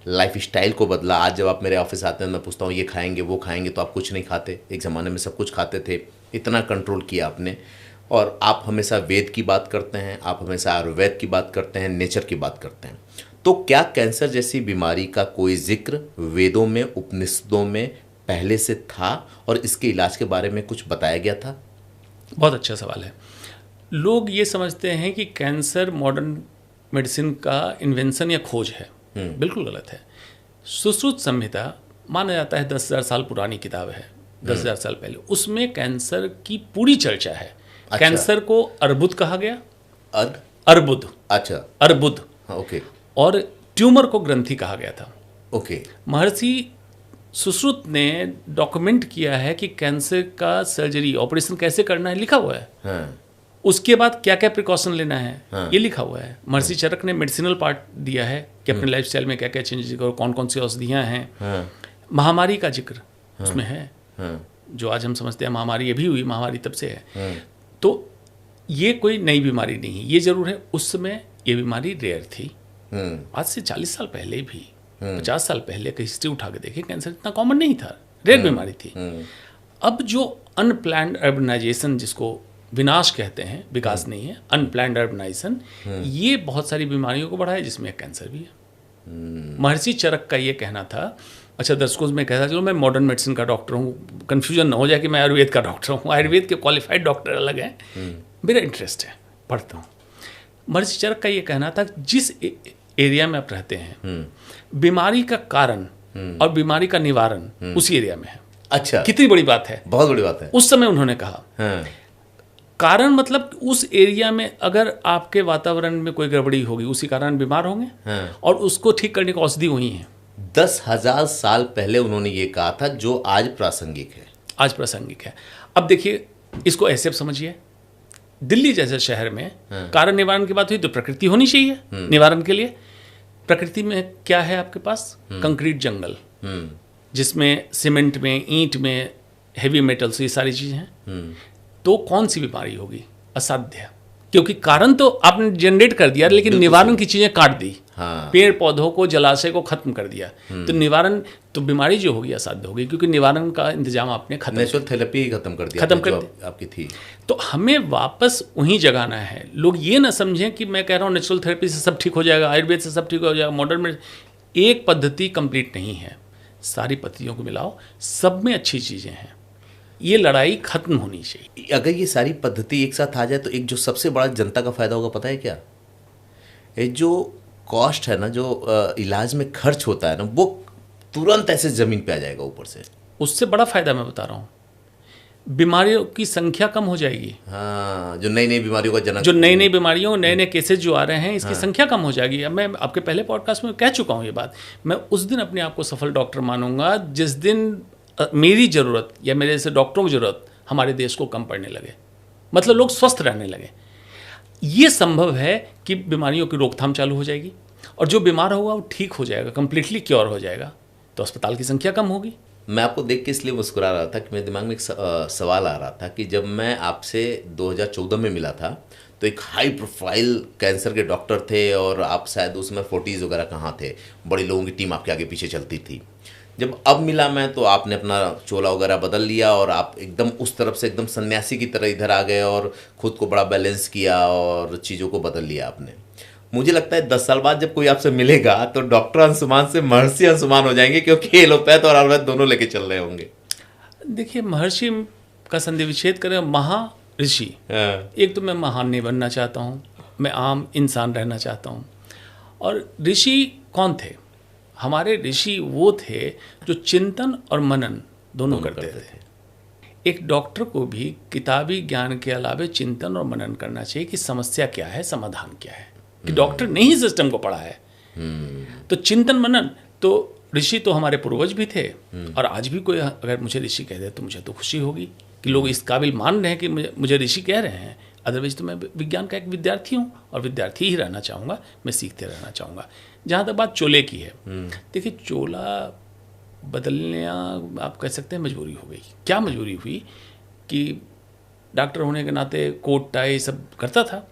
लाइफ स्टाइल को बदला। आज जब आप मेरे ऑफिस आते हैं मैं पूछता हूँ ये खाएंगे वो खाएंगे, तो आप कुछ नहीं खाते। एक ज़माने में सब कुछ खाते थे, इतना कंट्रोल किया आपने। और आप हमेशा वेद की बात करते हैं, आप हमेशा आयुर्वेद की बात करते हैं, नेचर की बात करते हैं। तो क्या कैंसर जैसी बीमारी का कोई जिक्र वेदों में, उपनिषदों में पहले से था और इसके इलाज के बारे में कुछ बताया गया था? बहुत अच्छा सवाल है। लोग ये समझते हैं कि कैंसर मॉडर्न मेडिसिन का इन्वेंशन या खोज है। बिल्कुल गलत है। सुश्रुत संहिता माना जाता है 10,000 साल पुरानी किताब है, 10,000 साल पहले, उसमें कैंसर की पूरी चर्चा है। अच्छा। कैंसर को अर्बुद कहा गया। अर्बुद। अच्छा, अर्बुद। ओके। और ट्यूमर को ग्रंथि कहा गया था। ओके। महर्षि सुश्रुत ने डॉक्यूमेंट किया है कि कैंसर का सर्जरी, ऑपरेशन कैसे करना है, लिखा हुआ है। हाँ। उसके बाद क्या क्या प्रिकॉशन लेना है, हाँ। ये लिखा हुआ है। महर्षि चरक ने मेडिसिनल पार्ट दिया है कि अपने लाइफस्टाइल में क्या क्या चेंजेस करो, कौन कौन सी औषधियाँ हैं। हाँ। महामारी का जिक्र उसमें है। जो आज हम समझते हैं महामारी, ये भी हुई महामारी तब से है। तो ये कोई नई बीमारी नहीं है। ये जरूर है उस समय ये बीमारी रेयर थी। आज से 40 साल पहले भी, 50 साल पहले का हिस्ट्री उठा के देखें, कैंसर इतना कॉमन नहीं था, रेयर बीमारी थी। अब जो अनप्लैन्ड अर्बनाइजेशन, जिसको विनाश कहते हैं, विकास नहीं है, अनप्लैन्ड अर्बनाइजेशन, ये बहुत सारी बीमारियों को बढ़ाया, जिसमें कैंसर भी है। महर्षि चरक का ये कहना था। अच्छा दर्शकों, मैं कहता चलो मैं मॉडर्न मेडिसिन का डॉक्टर हूँ, कन्फ्यूजन ना हो जाए कि मैं आयुर्वेद का डॉक्टर हूँ। आयुर्वेद के क्वालिफाइड डॉक्टर अलग हैं, मेरा इंटरेस्ट है, पढ़ता हूँ। महर्षि चरक का ये कहना था, जिस एरिया में आप रहते हैं, बीमारी का कारण और बीमारी का निवारण उसी एरिया में है। अच्छा, कितनी बड़ी बात है, बहुत बड़ी बात है। उस समय उन्होंने कहा। हाँ। कारण मतलब उस एरिया में अगर आपके वातावरण में कोई गड़बड़ी होगी, उसी कारण बीमार होंगे। हाँ। और उसको ठीक करने की औषधि वही है। 10,000 साल पहले उन्होंने ये कहा था, जो आज प्रासंगिक है। आज प्रासंगिक है। अब देखिए, इसको ऐसे समझिए, दिल्ली जैसे शहर में कारण निवारण की बात हुई तो प्रकृति होनी चाहिए निवारण के लिए। प्रकृति में क्या है आपके पास? कंक्रीट जंगल, जिसमें सीमेंट में, ईंट में, हेवी मेटल्स, ये सारी चीजें हैं। तो कौन सी बीमारी होगी? असाध्य, क्योंकि कारण तो आपने जनरेट कर दिया, लेकिन निवारण की चीजें काट दी। हाँ। पेड़ पौधों को, जलाशय को खत्म कर दिया, तो निवारण, तो बीमारी जो होगी असाध्य होगी, क्योंकि निवारण का इंतजाम आपने खत्म, नेचुरल थेरेपी ही खत्म कर दिया, खत्म कर जो आपकी थी। तो हमें वापस वहीं जगाना है। लोग ये ना समझें कि मैं कह रहा हूँ नेचुरल थेरेपी से सब ठीक हो जाएगा, आयुर्वेद से सब ठीक हो जाएगा, मॉडर्न में। एक पद्धति कंप्लीट नहीं है, सारी पद्धतियों को मिलाओ, सब में अच्छी चीज़ें हैं। ये लड़ाई खत्म होनी चाहिए। अगर ये सारी पद्धति एक साथ आ जाए तो एक जो सबसे बड़ा जनता का फायदा होगा, पता है क्या? ये जो कॉस्ट है ना, जो इलाज में खर्च होता है ना, वो तुरंत ऐसे जमीन पे आ जाएगा ऊपर से। उससे बड़ा फायदा मैं बता रहा हूँ, बीमारियों की संख्या कम हो जाएगी। हाँ, जो नई नई बीमारियों का जनक, जो नई नई बीमारियों, नए नए केसेस जो आ रहे हैं, इसकी संख्या कम हो जाएगी। अब मैं आपके पहले पॉडकास्ट में कह चुका हूँ ये बात। मैं उस दिन अपने आप को सफल डॉक्टर मानूंगा जिस दिन मेरी ज़रूरत या मेरे जैसे डॉक्टरों की ज़रूरत हमारे देश को कम पड़ने लगे, मतलब लोग स्वस्थ रहने लगे। ये संभव है कि बीमारियों की रोकथाम चालू हो जाएगी, और जो बीमार होगा वो ठीक हो जाएगा, कंप्लीटली क्योर हो जाएगा, तो अस्पताल की संख्या कम होगी। मैं आपको देख के इसलिए मुस्कुरा रहा था कि मेरे दिमाग में एक सवाल आ रहा था कि जब मैं आपसे 2014 में मिला था तो एक हाई प्रोफाइल कैंसर के डॉक्टर थे, और आप शायद उसमें 40s वगैरह कहाँ थे, बड़े लोगों की टीम आपके आगे पीछे चलती थी। जब अब मिला मैं तो आपने अपना चोला वगैरह बदल लिया, और आप एकदम उस तरफ से एकदम सन्यासी की तरह इधर आ गए, और खुद को बड़ा बैलेंस किया और चीज़ों को बदल लिया आपने। मुझे लगता है 10 साल बाद जब कोई आपसे मिलेगा तो डॉक्टर अंशुमान से महर्षि अंशुमान हो जाएंगे, क्योंकि एलोपैथ और आयुर्वेद दोनों लेके चल रहे होंगे। देखिए, महर्षि का संधि विच्छेद करें, महाऋषि। एक तो मैं महान नहीं बनना चाहता हूँ, मैं आम इंसान रहना चाहता हूँ। और ऋषि कौन थे? हमारे ऋषि वो थे जो चिंतन और मनन दोनों करते थे। एक डॉक्टर को भी किताबी ज्ञान के अलावे चिंतन और मनन करना चाहिए कि समस्या क्या है, समाधान क्या है, कि डॉक्टर ने ही सिस्टम को पढ़ा है। तो चिंतन मनन, तो ऋषि तो हमारे पूर्वज भी थे, और आज भी कोई अगर मुझे ऋषि कह दे तो मुझे तो खुशी होगी कि लोग इस काबिल मान रहे हैं कि मुझे ऋषि कह रहे हैं। अदरवाइज तो मैं विज्ञान का एक विद्यार्थी हूँ, और विद्यार्थी ही रहना चाहूँगा, मैं सीखते रहना चाहूँगा। जहाँ तक बात चोले की है, देखिए, चोला बदलने आप कह सकते हैं मजबूरी हो गई। क्या मजबूरी हुई कि डॉक्टर होने के नाते कोट टाई सब करता था,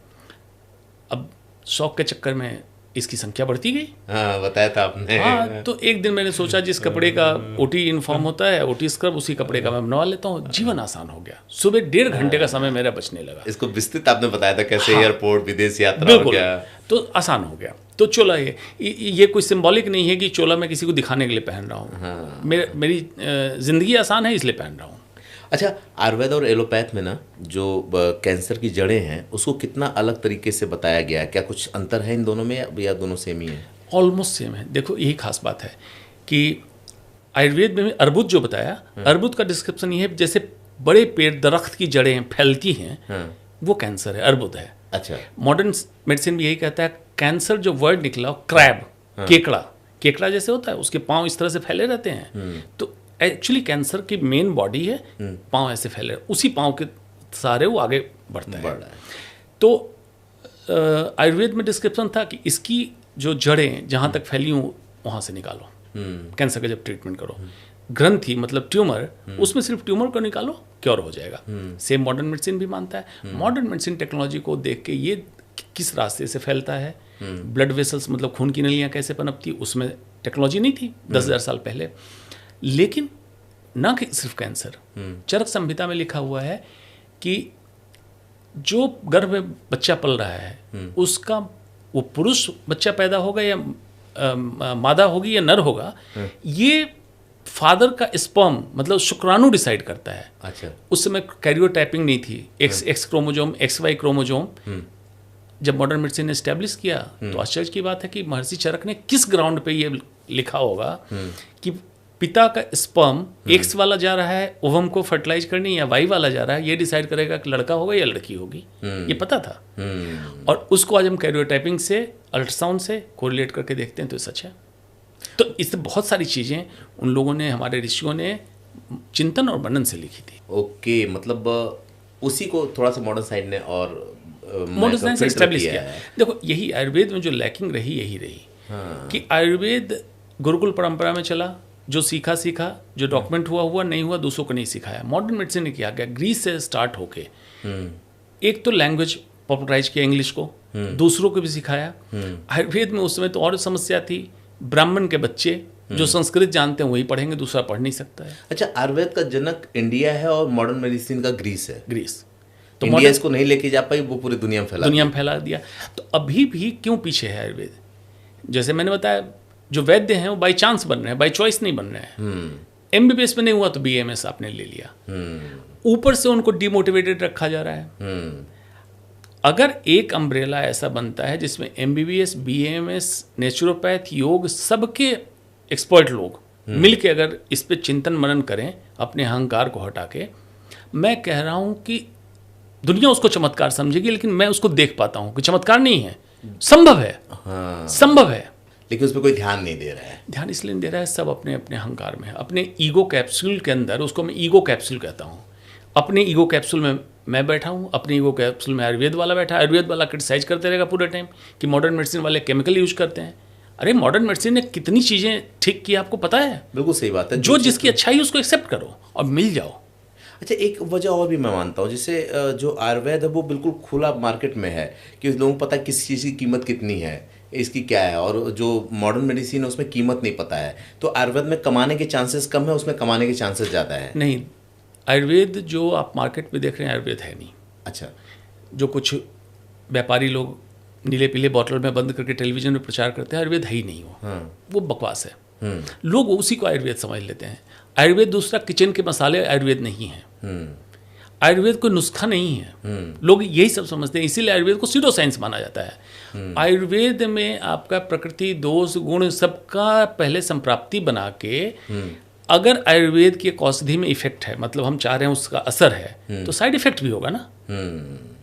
अब शौक के चक्कर में इसकी संख्या बढ़ती गई। हाँ, बताया था आपने। हाँ, तो एक दिन मैंने सोचा जिस कपड़े का ओटी यूनिफॉर्म होता है, ओटी स्क्रब, उसी कपड़े का मैं बनवा लेता हूँ। जीवन आसान हो गया। सुबह 1.5 घंटे का समय मेरा बचने लगा। इसको विस्तृत आपने बताया था कैसे। हाँ, एयरपोर्ट, विदेश यात्रा, बिल्कुल, क्या तो आसान हो गया। तो चोला ये कोई सिंबॉलिक नहीं है कि चोला मैं किसी को दिखाने के लिए पहन रहा हूँ। हाँ। मेरी जिंदगी आसान है इसलिए पहन रहा हूँ। अच्छा, आयुर्वेद और एलोपैथ में ना जो कैंसर की जड़ें हैं उसको कितना अलग तरीके से बताया गया है? क्या कुछ अंतर है इन दोनों में, या दोनों सेम ही है? ऑलमोस्ट सेम है। देखो, यही खास बात है कि आयुर्वेद में अर्बुद जो बताया, अर्बुद का डिस्क्रिप्शन ये है जैसे बड़े पेड़, दरख्त की जड़ें फैलती हैं, वो कैंसर है, अर्बुद है। अच्छा, मॉडर्न मेडिसिन भी यही कहता है। कैंसर जो वर्ड निकला, क्रैब, केकड़ा जैसे होता है, उसके पाँव इस तरह से फैले रहते हैं। तो एक्चुअली कैंसर की मेन बॉडी है, पाँव ऐसे फैले, उसी पाँव के सारे वो आगे बढ़ता है। तो आयुर्वेद में डिस्क्रिप्शन था कि इसकी जो जड़ें जहाँ तक फैली हूँ वहाँ से निकालो, कैंसर का जब ट्रीटमेंट करो। ग्रंथि मतलब ट्यूमर, उसमें सिर्फ ट्यूमर को निकालो, क्योर हो जाएगा। सेम मॉडर्न मेडिसिन भी मानता है। मॉडर्न मेडिसिन टेक्नोलॉजी को देख के ये किस रास्ते से फैलता है, ब्लड वेसल्स मतलब खून की नलियाँ कैसे पनपती, उसमें टेक्नोलॉजी नहीं थी 10,000 साल पहले। लेकिन न कि सिर्फ कैंसर, चरक संहिता में लिखा हुआ है कि जो गर्भ में बच्चा पल रहा है उसका, वो पुरुष बच्चा पैदा होगा या मादा होगी या नर होगा, ये फादर का स्पर्म मतलब शुक्राणु डिसाइड करता है। अच्छा, उस समय कैरियोटाइपिंग नहीं थी, एक्स क्रोमोजोम, XY क्रोमोजोम जब मॉडर्न मेडिसिन ने एस्टेब्लिश किया तो आश्चर्य की बात है कि महर्षि चरक ने किस ग्राउंड पे ये लिखा होगा कि पिता का स्पर्म एक्स वाला जा रहा है ओवम को फर्टिलाइज करने या वाई वाला जा रहा है, ये डिसाइड करेगा कि लड़का होगा या लड़की होगी। ये पता था। और उसको आज हम कैरियोटाइपिंग से, अल्ट्रासाउंड से कोरिलेट करके देखते हैं तो सच है। तो इससे बहुत सारी चीज़ें उन लोगों ने, हमारे ऋषियों ने चिंतन और मनन से लिखी थी। ओके, मतलब उसी को थोड़ा सा मॉडर्न साइंस ने और मॉडर्न साइंस एस्टेब्लिश किया है। देखो, यही आयुर्वेद में जो लैकिंग रही यही रही कि आयुर्वेद गुरुकुल परंपरा में चला, जो सीखा, जो डॉक्यूमेंट हुआ नहीं हुआ, दूसरों को नहीं सिखाया। मॉडर्न मेडिसिन ने किया गया, ग्रीस से स्टार्ट होके एक तो लैंग्वेज पॉपुलराइज किया इंग्लिश को, दूसरों को भी सिखाया। आयुर्वेद में उस समय तो और समस्या थी, ब्राह्मण के बच्चे जो संस्कृत जानते हैं वही पढ़ेंगे, दूसरा पढ़ नहीं सकता है। अच्छा, आयुर्वेद का जनक इंडिया है और मॉडर्न मेडिसिन का ग्रीस है। ग्रीस तो इंडिया इसको नहीं लेके जा पाई, वो पूरी दुनिया में फैला दिया। तो अभी भी क्यों पीछे है आयुर्वेद? जैसे मैंने बताया, जो वैद्य हैं वो बाई चांस बन रहे हैं, बाई चॉइस नहीं बन रहे हैं। MBBS में नहीं हुआ तो BAMS आपने ले लिया। ऊपर से उनको डिमोटिवेटेड रखा जा रहा है। अगर एक अम्ब्रेला ऐसा बनता है जिसमें MBBS, BAMS, नेचुरोपैथ, योग, सबके एक्सपर्ट लोग मिलके अगर इस पे चिंतन मनन करें अपने अहंकार को हटा के, मैं कह रहा हूं कि दुनिया उसको चमत्कार समझेगी। लेकिन मैं उसको देख पाता हूं कि चमत्कार नहीं है, संभव है। संभव है, लेकिन उस पर कोई ध्यान नहीं दे रहा है। ध्यान इसलिए नहीं दे रहा है, सब अपने अपने अहंकार में है, अपने ईगो कैप्सूल के अंदर। उसको मैं ईगो कैप्सूल कहता हूँ। अपने ईगो कैप्सूल में मैं बैठा हूँ, अपने ईगो कैप्सूल में आयुर्वेद वाला बैठा है। आयुर्वेद वाला क्रिटिसाइज करते रहेगा पूरे टाइम कि मॉडर्न मेडिसिन वाले केमिकल यूज करते हैं। अरे मॉडर्न मेडिसिन ने कितनी चीज़ें ठीक की आपको पता है? बिल्कुल सही बात है। जो जिसकी अच्छाई उसको एक्सेप्ट करो और मिल जाओ। अच्छा, एक वजह और भी मैं मानता हूँ, जैसे जो आयुर्वेद है वो बिल्कुल खुला मार्केट में है कि लोगों को पता है किस चीज़ की कीमत कितनी है, इसकी क्या है। और जो मॉडर्न मेडिसिन है उसमें कीमत नहीं पता है, तो आयुर्वेद में कमाने के चांसेस कम है, उसमें कमाने के चांसेस ज़्यादा है। नहीं, आयुर्वेद जो आप मार्केट में देख रहे हैं आयुर्वेद है नहीं। अच्छा, जो कुछ व्यापारी लोग नीले पीले बॉटल में बंद करके टेलीविजन में प्रचार करते हैं, आयुर्वेद है ही नहीं वो बकवास है। लोग उसी को आयुर्वेद समझ लेते हैं। आयुर्वेद दूसरा किचन के मसाले आयुर्वेद नहीं है। आयुर्वेद कोई नुस्खा नहीं है। लोग यही सब समझते हैं, इसीलिए आयुर्वेद को सीडो साइंस माना जाता है। आयुर्वेद में आपका प्रकृति, दोष, गुण सबका पहले संप्राप्ति बना के, अगर आयुर्वेद की एक औषधि में इफेक्ट है, मतलब हम चाह रहे हैं उसका असर है, तो साइड इफेक्ट भी होगा ना।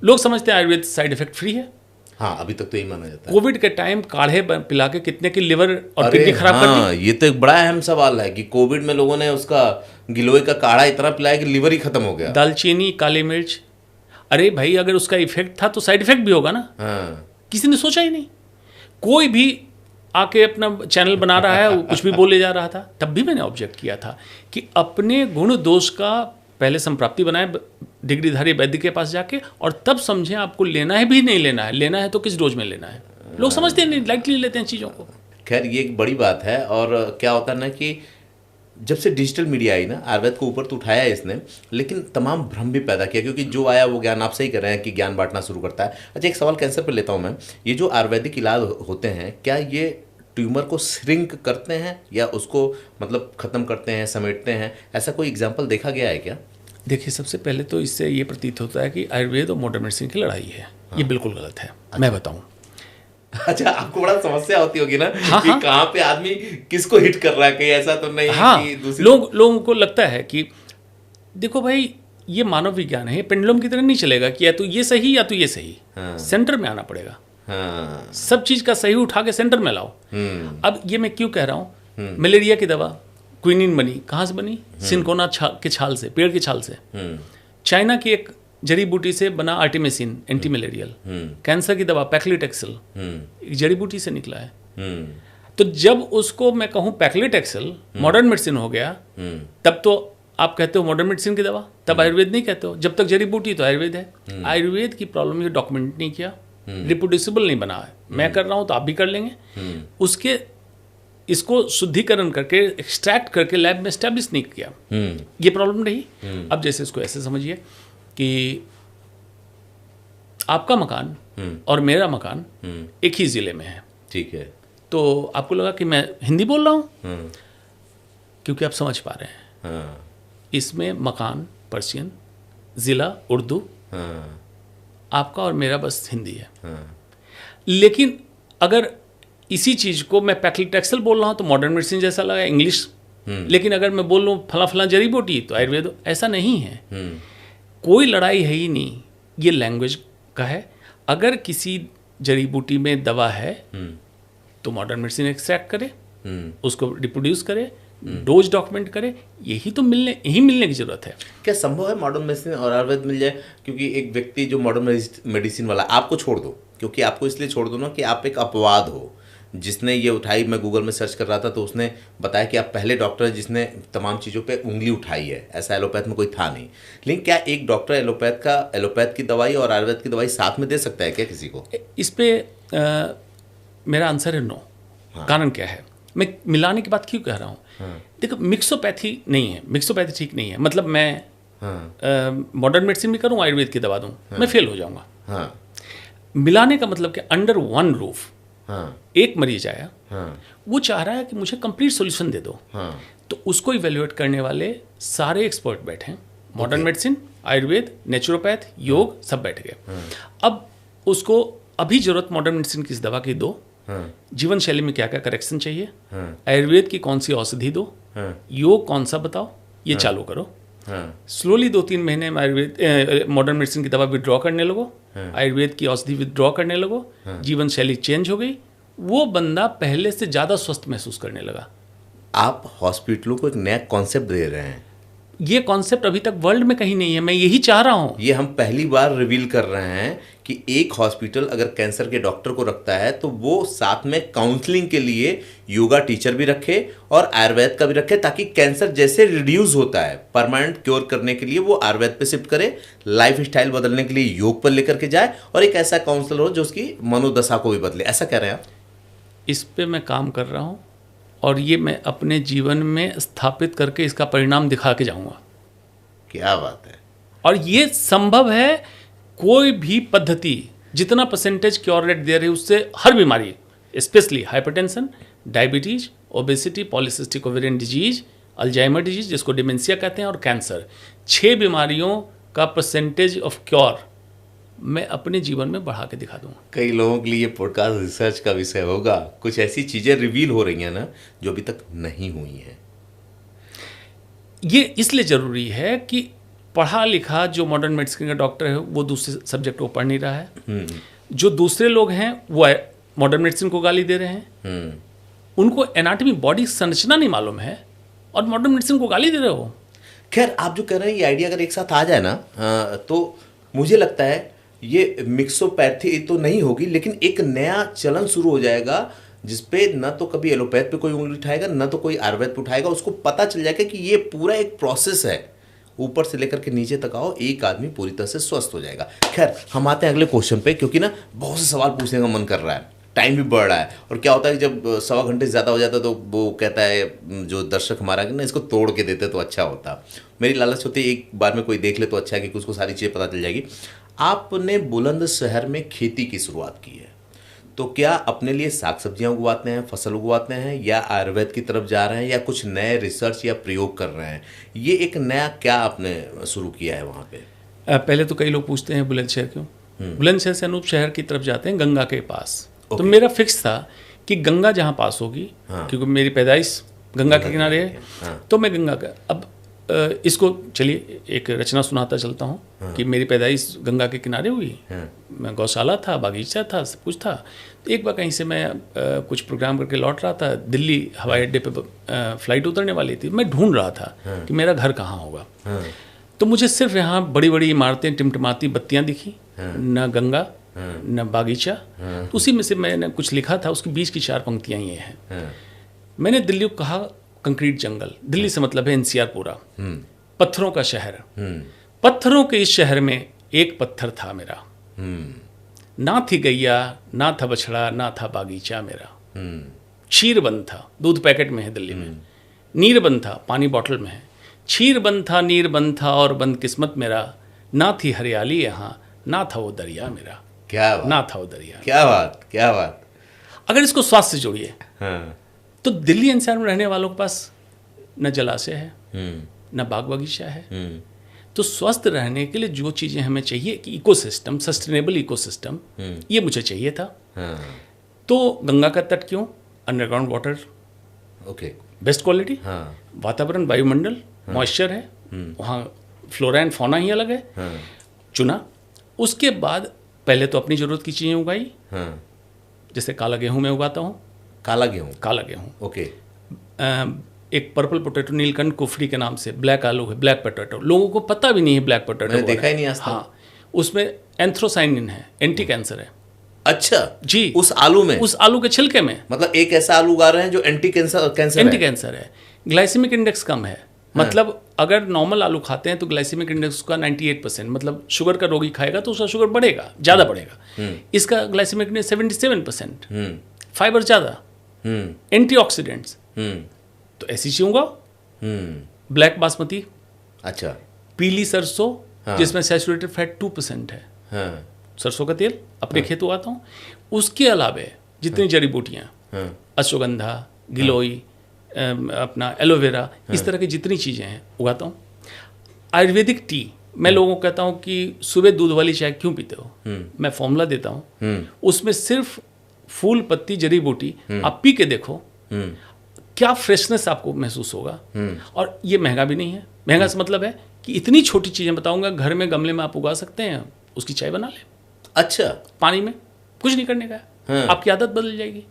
लोग समझते हैं आयुर्वेद साइड इफेक्ट फ्री है। हाँ, अभी तक तो यही माना जाता है। कोविड के टाइम काढ़े पिला के कितने की लिवर और किडनी खराब कर दी। ये तो एक बड़ा अहम सवाल है कि कोविड में लोगों ने उसका गिलोय का काढ़ा इतना पिलाया कि लिवर ही खत्म हो गया। दालचीनी, काली मिर्च, अरे भाई अगर उसका इफेक्ट था तो साइड इफेक्ट भी होगा ना। किसी ने सोचा ही नहीं। कोई भी आके अपना चैनल बना रहा है, कुछ भी बोले जा रहा था। तब भी मैंने ऑब्जेक्ट किया था कि अपने गुण दोष का पहले संप्राप्ति बनाए डिग्रीधारी वैद्य के पास जाके, और तब समझें आपको लेना है भी नहीं लेना है, लेना है तो किस डोज में लेना है। लोग समझते हैं नहीं, लाइटली लेते हैं चीज़ों को। खैर, ये एक बड़ी बात है। और क्या होता है ना कि जब से डिजिटल मीडिया आई ना, आयुर्वेद को ऊपर तो उठाया इसने, लेकिन तमाम भ्रम भी पैदा किया, क्योंकि जो आया वो ज्ञान, आप सही कर रहे हैं कि ज्ञान बांटना शुरू करता है। अच्छा, एक सवाल कैंसर पर लेता हूँ मैं। ये जो आयुर्वेदिक इलाज होते हैं, क्या ये ट्यूमर को श्रिंक करते हैं या उसको मतलब ख़त्म करते हैं, समेटते हैं? ऐसा कोई एग्जाम्पल देखा गया है क्या? देखिए, सबसे पहले तो इससे ये प्रतीत होता है कि आयुर्वेद और मॉडर्न मेडिसिन की लड़ाई है। ये बिल्कुल गलत है। मैं बताऊं। अच्छा, आपको बड़ा समस्या होती होगी ना कि कहाँ पे आदमी किसको हिट कर रहा है, कहीं ऐसा तो नहीं कि दूसरी लोगों को लगता है कि देखो भाई, ये मानव विज्ञान है, पेंडुलम की तरह नहीं चलेगा कि या तो ये सही या तो ये सही। सेंटर में आना पड़ेगा। सब चीज का सही उठा के सेंटर में लाओ। अब ये मैं क्यों कह रहा हूँ, मलेरिया की दवा क्विनिन बनी, कहाँ से बनी? सिनकोना के छाल से, पेड़ की छाल से। चाइना की एक जड़ी बूटी से बना आर्टिमेसिन, एंटी मलेरियल। कैंसर की दवा पैक्लिटेक्सेल एक जड़ी बूटी से निकला है। तो जब उसको मैं कहूँ पैक्लिटेक्सेल मॉडर्न मेडिसिन हो गया, तब तो आप कहते हो मॉडर्न मेडिसिन की दवा, तब आयुर्वेद नहीं कहते हो। जब तक जड़ी बूटी तो आयुर्वेद है। आयुर्वेद की प्रॉब्लम ये डॉक्यूमेंट नहीं किया, रिप्रोड्यूसिबल नहीं बना है। मैं कर रहा हूँ तो आप भी कर लेंगे। उसके इसको शुद्धिकरण करके, एक्सट्रैक्ट करके लैब में एस्टैब्लिश नहीं किया। ये प्रॉब्लम रही। अब जैसे इसको ऐसे समझिए कि आपका मकान और मेरा मकान एक ही जिले में है। ठीक है। तो आपको लगा कि मैं हिंदी बोल रहा हूँ, क्योंकि आप समझ पा रहे हैं। इसमें मकान पर्शियन, जिला उर्दू, आपका और मेरा बस हिंदी है। लेकिन अगर इसी चीज़ को मैं पैक्लिटेक्सेल बोल रहा हूँ तो मॉडर्न मेडिसिन जैसा लगा, इंग्लिश। लेकिन अगर मैं बोल रहा हूँ फला फला जड़ी बूटी तो आयुर्वेद, ऐसा नहीं है। कोई लड़ाई है ही नहीं, ये लैंग्वेज का है। अगर किसी जड़ी बूटी में दवा है तो मॉडर्न मेडिसिन एक्सट्रैक्ट करे, उसको रिप्रोड्यूस करे, डोज डॉक्यूमेंट करे, यही मिलने की जरूरत है। क्या संभव है मॉडर्न मेडिसिन और आयुर्वेद मिल जाए? क्योंकि एक व्यक्ति जो मॉडर्न मेडिसिन वाला, आपको छोड़ दो, क्योंकि आपको इसलिए छोड़ दो ना कि आप एक अपवाद हो। जिसने ये उठाई, मैं गूगल में सर्च कर रहा था तो उसने बताया कि आप पहले डॉक्टर हैं जिसने तमाम चीज़ों पे उंगली उठाई है। ऐसा एलोपैथ में कोई था नहीं। लेकिन क्या एक डॉक्टर एलोपैथ की दवाई और आयुर्वेद की दवाई साथ में दे सकता है क्या किसी को? इस पे मेरा आंसर है नो। कारण क्या है, मैं मिलाने की बात क्यों कह रहा हूँ? देखो, मिक्सोपैथी नहीं है, मिक्सोपैथी ठीक नहीं है। मतलब मैं मॉडर्न मेडिसिन भी करूँ, आयुर्वेद की दवा दूँ, मैं फेल हो जाऊँगा। मिलाने का मतलब क्या, अंडर वन रूफ एक मरीज आया, वो चाह रहा है कि मुझे कंप्लीट सॉल्यूशन दे दो, तो उसको इवेल्युएट करने वाले सारे एक्सपर्ट बैठे हैं। मॉडर्न मेडिसिन, आयुर्वेद, नेचुरोपैथ, योग, सब बैठ गए। अब उसको अभी जरूरत मॉडर्न मेडिसिन की इस दवा की दो, जीवन शैली में क्या क्या करेक्शन चाहिए, आयुर्वेद की कौन सी औषधि दो, योग कौन सा बताओ, ये चालू करो। स्लोली 2-3 महीने में आयुर्वेद मॉडर्न मेडिसिन की दवा विड्रॉ करने लगो, आयुर्वेद की औषधि विड्रॉ करने लगो, जीवन शैली चेंज हो गई, वो बंदा पहले से ज़्यादा स्वस्थ महसूस करने लगा। आप हॉस्पिटलों को एक नया कॉन्सेप्ट दे रहे हैं। ये कॉन्सेप्ट अभी तक वर्ल्ड में कहीं नहीं है, मैं यही चाह रहा हूँ। ये हम पहली बार रिवील कर रहे हैं कि एक हॉस्पिटल अगर कैंसर के डॉक्टर को रखता है तो वो साथ में काउंसलिंग के लिए योगा टीचर भी रखे और आयुर्वेद का भी रखे, ताकि कैंसर जैसे रिड्यूस होता है परमानेंट क्योर करने के लिए वो आयुर्वेद पे शिफ्ट करे, लाइफ स्टाइल बदलने के लिए योग पर लेकर के जाए, और एक ऐसा काउंसलर हो जो उसकी मनोदशा को भी बदले। ऐसा कह रहे हैं आप? इस पे मैं काम कर रहा हूँ और ये मैं अपने जीवन में स्थापित करके इसका परिणाम दिखा के जाऊँगा। क्या बात है। और ये संभव है, कोई भी पद्धति जितना परसेंटेज क्योर रेट दे रही है उससे हर बीमारी, specially hypertension, diabetes, obesity, polycystic ovarian disease, Alzheimer disease जिसको डिमेंशिया कहते हैं, और कैंसर, 6 बीमारियों का परसेंटेज ऑफ क्योर मैं अपने जीवन में बढ़ा के दिखा दूंगा। कई लोगों के लिए ये पॉडकास्ट रिसर्च का विषय होगा। कुछ ऐसी चीजें रिवील हो रही हैं ना जो अभी तक नहीं हुई हैं। ये इसलिए जरूरी है कि पढ़ा लिखा जो मॉडर्न मेडिसिन का डॉक्टर है वो दूसरे सब्जेक्ट को पढ़ नहीं रहा है। जो दूसरे लोग हैं वो मॉडर्न मेडिसिन को गाली दे रहे हैं। उनको एनाटॉमी, बॉडी संरचना नहीं मालूम है और मॉडर्न मेडिसिन को गाली दे रहे हो। खैर, आप जो कह रहे हैं ये आइडिया अगर एक साथ आ जाए ना तो मुझे लगता है ये मिक्सोपैथी तो नहीं होगी, लेकिन एक नया चलन शुरू हो जाएगा जिसपे न तो कभी एलोपैथ पे कोई उंगली उठाएगा, न तो कोई आयुर्वेद पे उठाएगा। उसको पता चल जाएगा कि ये पूरा एक प्रोसेस है, ऊपर से लेकर के नीचे तक आओ, एक आदमी पूरी तरह से स्वस्थ हो जाएगा। खैर, हम आते हैं अगले क्वेश्चन पे, क्योंकि ना बहुत से सवाल पूछने का मन कर रहा है, टाइम भी बढ़ रहा है। और क्या होता है कि जब 1.25 घंटे से ज़्यादा हो जाता है तो वो कहता है जो दर्शक हमारा कि ना इसको तोड़ के देते तो अच्छा होता। मेरी लालच होती है एक बार में कोई देख ले तो अच्छा है कि उसको सारी चीज़ें पता चल जाएगी। आपने बुलंदशहर में खेती की शुरुआत की है, तो क्या अपने लिए साग सब्जियां उगवाते हैं, फसल उगवाते हैं, या आयुर्वेद की तरफ जा रहे हैं, या कुछ नए रिसर्च या प्रयोग कर रहे हैं? ये एक नया क्या आपने शुरू किया है वहाँ पे? पहले तो कई लोग पूछते हैं बुलंदशहर क्यों? बुलंदशहर से अनूप शहर की तरफ जाते हैं, गंगा के पास। तो मेरा फिक्स था कि गंगा जहाँ पास होगी, क्योंकि मेरी पैदाइश गंगा के किनारे है, तो मैं गंगा का अब इसको चलिए एक रचना सुनाता चलता हूँ कि मेरी पैदाइश गंगा के किनारे हुई। मैं गौशाला था, बागीचा था, सब कुछ था। तो एक बार कहीं से मैं कुछ प्रोग्राम करके लौट रहा था, दिल्ली हवाई अड्डे पे फ्लाइट उतरने वाली थी। मैं ढूंढ रहा था कि मेरा घर कहाँ होगा। तो मुझे सिर्फ यहाँ बड़ी बड़ी इमारतें, टिमटिमाती बत्तियाँ दिखी, न गंगा न बागीचा। तो उसी में से मैंने कुछ लिखा था, उसके बीच की 4 पंक्तियाँ ये हैं। मैंने दिल्ली को कहा कंक्रीट जंगल। दिल्ली से मतलब है एनसीआर पूरा, पत्थरों का शहर। पत्थरों के इस शहर में एक पत्थर था मेरा, ना थी गैया, ना था बछड़ा, ना था बागीचा मेरा। क्षीर बंद था, दूध पैकेट में है दिल्ली में। नीर बंद था, पानी बॉटल में है। क्षीर बंद था, नीर बंद था और बंद किस्मत मेरा। ना थी हरियाली यहाँ, ना था वो दरिया मेरा। क्या बात, ना था वो दरिया। क्या बात, क्या बात। अगर इसको स्वास्थ्य से जोड़िए तो दिल्ली एनसीआर में रहने वालों के पास न जलाशय है, न बाग बगीचा है। तो स्वस्थ रहने के लिए जो चीज़ें हमें चाहिए कि इकोसिस्टम, सस्टेनेबल इकोसिस्टम, ये मुझे चाहिए था। हाँ, तो गंगा का तट क्यों? Underground water, okay, best quality, हाँ, वातावरण, वायुमंडल, मॉइस्चर है, वहाँ फ्लोरा एंड फौना ही अलग है, हाँ, चुना। उसके बाद पहले तो अपनी ज़रूरत की चीज़ें उगाई, हाँ, जैसे काला गेहूँ मैं उगाता हूँ, काला गेहूँ, काला गेहूँ। ओके, एक पर्पल पोटैटो नीलकंठ कुफरी के नाम से, ब्लैक आलू है, ब्लैक पोटैटो, लोगों को पता भी नहीं है ब्लैक पोटैटो। मैंने देखा ही नहीं आज तक। हाँ, उसमें एंथ्रोसाइनिन है, एंटी कैंसर है। अच्छा जी, उस आलू में, उस आलू के छिलके में, मतलब एक ऐसा आलू उगा रहे हैं जो एंटी कैंसर एंटी है। कैंसर है। ग्लाइसेमिक इंडेक्स कम है, मतलब अगर नॉर्मल आलू खाते हैं तो ग्लाइसेमिक इंडेक्स उसका 98%, मतलब शुगर का रोगी खाएगा तो उसका शुगर बढ़ेगा, ज़्यादा बढ़ेगा। इसका ग्लाइसेमिक इंडेक्स 77%, फाइबर ज़्यादा, एंटीऑक्सीडेंट्स, तो ऐसी चीज़ उगाओ। ब्लैक बासमती, अच्छा, पीली सरसों जिसमें सैचुरेटेड फैट 2% है, हाँ, सरसों का तेल अपने खेत उगाता हूँ। उसके अलावे जितनी जड़ी बूटियाँ, अश्वगंधा, गिलोई, अपना एलोवेरा, इस तरह की जितनी चीज़ें हैं उगाता हूँ। आयुर्वेदिक टी, मैं लोगों को कहता हूँ कि सुबह दूध वाली चाय क्यों पीते हो, मैं फॉर्मूला देता हूँ, उसमें सिर्फ फूल पत्ती जड़ी बूटी आप पी के देखो, क्या फ्रेशनेस आपको महसूस होगा। और ये महंगा भी नहीं है। महंगा से मतलब है कि इतनी छोटी चीज़ें बताऊंगा, घर में गमले में आप उगा सकते हैं, उसकी चाय बना लें। अच्छा, पानी में कुछ नहीं करने का है, आपकी आदत बदल जाएगी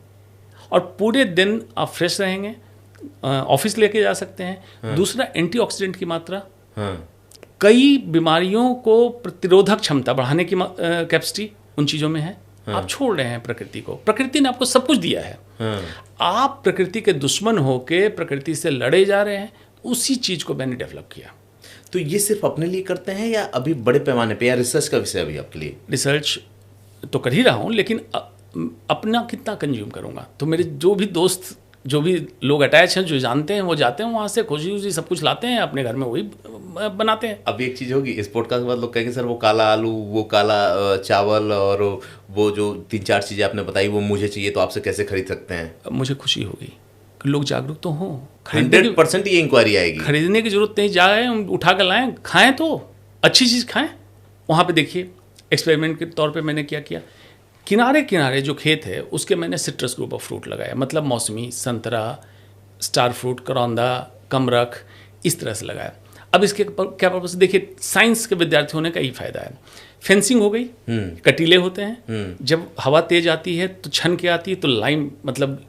और पूरे दिन आप फ्रेश रहेंगे, ऑफिस लेके जा सकते हैं। दूसरा, एंटीऑक्सीडेंट की मात्रा, कई बीमारियों को प्रतिरोधक क्षमता बढ़ाने की कैपेसिटी उन चीज़ों में है। आप छोड़ रहे हैं प्रकृति को, प्रकृति ने आपको सब कुछ दिया है, आप प्रकृति के दुश्मन होके प्रकृति से लड़े जा रहे हैं। उसी चीज़ को मैंने डेवलप किया। तो ये सिर्फ अपने लिए करते हैं या अभी बड़े पैमाने पे, या रिसर्च का विषय अभी आपके लिए? रिसर्च तो कर ही रहा हूँ, लेकिन अपना कितना कंज्यूम करूँगा। तो मेरे जो भी दोस्त, जो भी लोग अटैच हैं, जो जानते हैं, वो जाते हैं वहाँ से खुशी खुशी सब कुछ लाते हैं अपने घर में, वही बनाते हैं। अब एक चीज़ होगी, इस पॉडकास्ट के बाद लोग कहेंगे सर वो काला आलू, वो काला चावल और वो जो 3-4 चीज़ें आपने बताई वो मुझे चाहिए, तो आपसे कैसे खरीद सकते हैं? मुझे खुशी होगी कि लोग जागरूक तो हों। 100% ये इंक्वायरी आएगी। खरीदने की जरूरत नहीं, जाए उठा कर लाएं, खाएं तो अच्छी चीज़ खाएं। वहाँ पे देखिए, एक्सपेरिमेंट के तौर पे मैंने क्या किया, किनारे किनारे जो खेत है उसके मैंने सिट्रस ग्रुप ऑफ फ्रूट लगाया, मतलब मौसमी, संतरा, स्टार फ्रूट, करौंदा, कमरख, इस तरह से लगाया। अब इसके क्या पर्पस, देखिए साइंस के विद्यार्थी होने का यही फायदा है। फेंसिंग हो गई, कटीले होते हैं, जब हवा तेज आती है तो छन के आती है, तो लाइम मतलब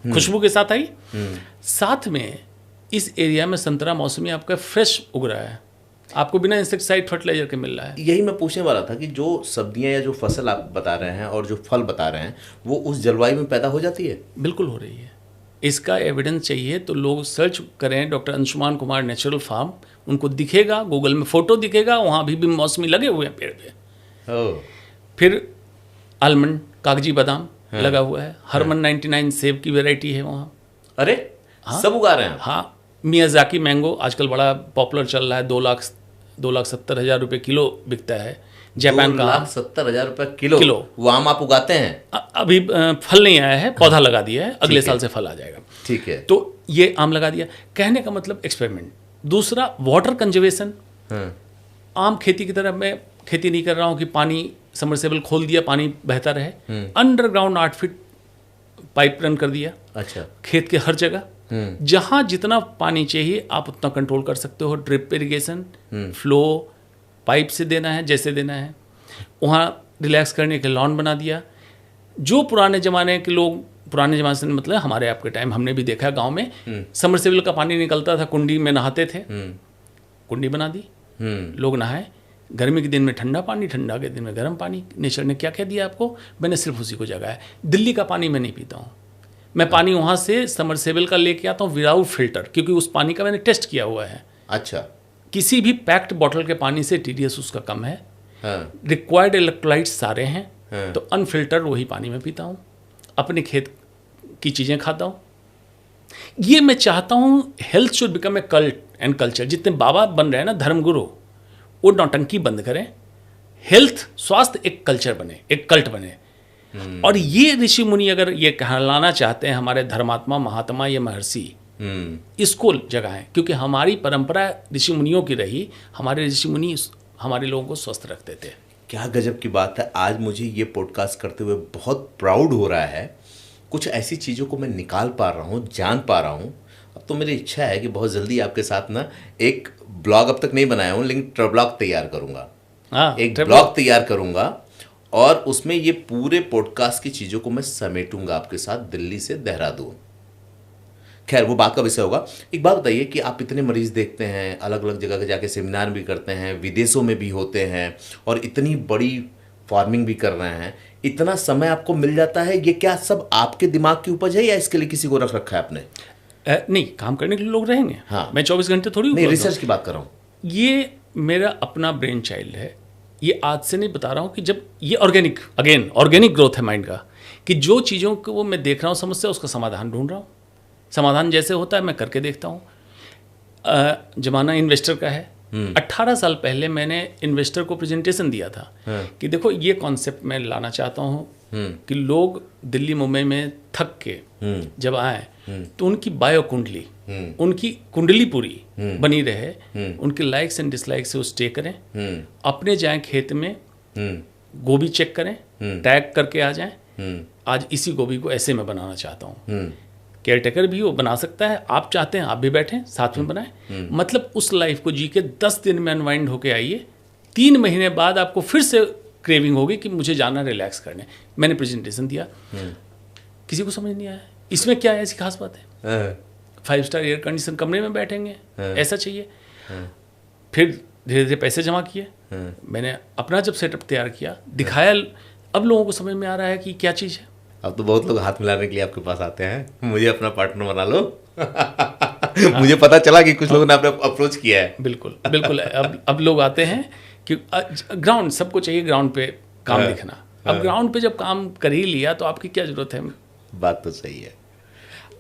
खुशबू के साथ आई। साथ में इस एरिया में संतरा मौसमी आपका फ्रेश उग रहा है, आपको बिना इंसेक्टिसाइड फर्टिलाइजर के मिल रहा है। यही मैं पूछने वाला था कि जो सब्जियां या जो फसल आप बता रहे हैं और जो फल बता रहे हैं वो उस जलवायु में पैदा हो जाती है? बिल्कुल हो रही है। इसका एविडेंस चाहिए तो लोग सर्च करें, doctor Anshuman Kumar natural farm, उनको दिखेगा, गूगल में फोटो दिखेगा, वहाँ भी मौसमी लगे हुए हैं पेड़ पे। फिर आलमंड, कागजी बादाम लगा हुआ है, हरमन 99 सेब की वैरायटी है वहाँ। अरे हाँ? सब उगा रहे हैं? हाँ, मियाजाकी मैंगो आजकल बड़ा पॉपुलर चल रहा है, 2,70,000 रुपये किलो बिकता है। जापान का 2,70,000 रुपये किलो। वो आम आप उगाते हैं? अभी फल नहीं आया है, पौधा लगा दिया है, अगले साल से फल आ जाएगा। ठीक है। तो ये आम लगा दिया, कहने का मतलब एक्सपेरिमेंट। दूसरा, वाटर कंजर्वेशन। आम खेती की तरह मैं खेती नहीं कर रहा हूँ कि पानी सबमर्सिबल खोल दिया, पानी बहता रहे। अंडरग्राउंड 8 फीट पाइप रन कर दिया। अच्छा। खेत के हर जगह, जहां जितना पानी चाहिए आप उतना कंट्रोल कर सकते हो। ड्रिप इरिगेशन, फ्लो पाइप से देना है जैसे देना है। वहाँ रिलैक्स करने के लॉन बना दिया। जो पुराने ज़माने के लोग, पुराने ज़माने से मतलब हमारे आपके टाइम, हमने भी देखा गांव में सबमर्सिबल का पानी निकलता था, कुंडी में नहाते थे, कुंडी बना दी, लोग नहाए। गर्मी के दिन में ठंडा पानी, ठंडा के दिन में गर्म पानी। नेचर ने क्या क्या दिया आपको, मैंने सिर्फ उसी को जगाया। दिल्ली का पानी मैं नहीं पीता हूँ, मैं पानी वहाँ से सबमर्सिबल का लेके आता हूँ विदाउट फिल्टर, क्योंकि उस पानी का मैंने टेस्ट किया हुआ है। अच्छा। किसी भी पैक्ड बॉटल के पानी से TDS उसका कम है, रिक्वायर्ड इलेक्ट्रोलाइट्स सारे हैं, तो अनफिल्टर वही पानी में पीता हूँ, अपने खेत की चीज़ें खाता हूँ। ये मैं चाहता हूँ health should become a cult and culture. जितने बाबा बन रहे हैं ना, धर्मगुरु, वो नौटंकी बंद करें, हेल्थ स्वास्थ्य एक कल्चर बने, एक कल्ट बने। और ये ऋषि मुनि अगर ये कहलाना चाहते हैं हमारे धर्मात्मा, महात्मा या महर्षि, इसको जगाएं, क्योंकि हमारी परंपरा ऋषि मुनियों की रही। हमारे ऋषि मुनि हमारे लोगों को स्वस्थ रखते थे। क्या गजब की बात है। आज मुझे ये पॉडकास्ट करते हुए बहुत प्राउड हो रहा है। कुछ ऐसी चीज़ों को मैं निकाल पा रहा हूँ, जान पा रहा हूँ। अब तो मेरी इच्छा है कि बहुत जल्दी आपके साथ ना एक ब्लॉग, अब तक नहीं बनाया हूँ लेकिन ट्रैवलॉग तैयार करूँगा। एक ब्लॉग तैयार करूँगा और उसमें ये पूरे पॉडकास्ट की चीज़ों को मैं समेटूंगा आपके साथ, दिल्ली से देहरादून। खैर वो बात का विषय होगा। एक बात बताइए कि आप इतने मरीज देखते हैं, अलग अलग जगह के जाके सेमिनार भी करते हैं, विदेशों में भी होते हैं और इतनी बड़ी फार्मिंग भी कर रहे हैं, इतना समय आपको मिल जाता है, ये क्या सब आपके दिमाग की उपज है या इसके लिए किसी को रख रखा है आपने? नहीं, काम करने के लिए लोग रहेंगे। हाँ, मैं 24 घंटे थोड़ी नहीं, रिसर्च की बात कर रहा हूँ। ये मेरा अपना ब्रेन चाइल्ड है। ये आज से नहीं बता रहा हूँ कि जब ये ऑर्गेनिक ग्रोथ है माइंड का, कि जो चीज़ों को वो मैं देख रहा हूँ समस्या, उसका समाधान ढूंढ रहा हूँ। समाधान जैसे होता है मैं करके देखता हूँ। जमाना इन्वेस्टर का है। 18 साल पहले मैंने इन्वेस्टर को प्रेजेंटेशन दिया था कि देखो ये कॉन्सेप्ट मैं लाना चाहता हूँ कि लोग दिल्ली मुंबई में थक के जब आए तो उनकी बायो कुंडली, उनकी कुंडली पूरी बनी रहे, उनके लाइक्स एंड डिसलाइक्स से वो स्टे करें, अपने जाएं खेत में गोभी चेक करें, टैग करके आ जाएं। आज इसी गोभी को ऐसे मैं बनाना चाहता हूँ। केयर टेकर भी वो बना सकता है, आप चाहते हैं आप भी बैठें साथ में बनाएं। मतलब उस लाइफ को जी के 10 दिन में अनवाइंड होके आइए, 3 महीने बाद आपको फिर से क्रेविंग होगी कि मुझे जाना रिलैक्स करने। मैंने प्रेजेंटेशन दिया, किसी को समझ नहीं आया इसमें क्या है ऐसी खास बात है। 5 स्टार एयर कंडीशन कमरे में बैठेंगे, ऐसा चाहिए। फिर धीरे धीरे पैसे जमा किए, मैंने अपना जब सेटअप तैयार किया, दिखाया, अब लोगों को समझ में आ रहा है कि क्या चीज़ है। अब तो बहुत लोग हाथ मिलाने के लिए आपके पास आते हैं, मुझे अपना पार्टनर बना लो। मुझे पता चला कि कुछ लोगों ने आपने अप्रोच किया है। बिल्कुल बिल्कुल। अब लोग आते हैं कि ग्राउंड, सबको चाहिए ग्राउंड पे काम दिखना। अब ग्राउंड पे जब काम कर ही लिया तो आपकी क्या जरूरत है। बात तो सही है।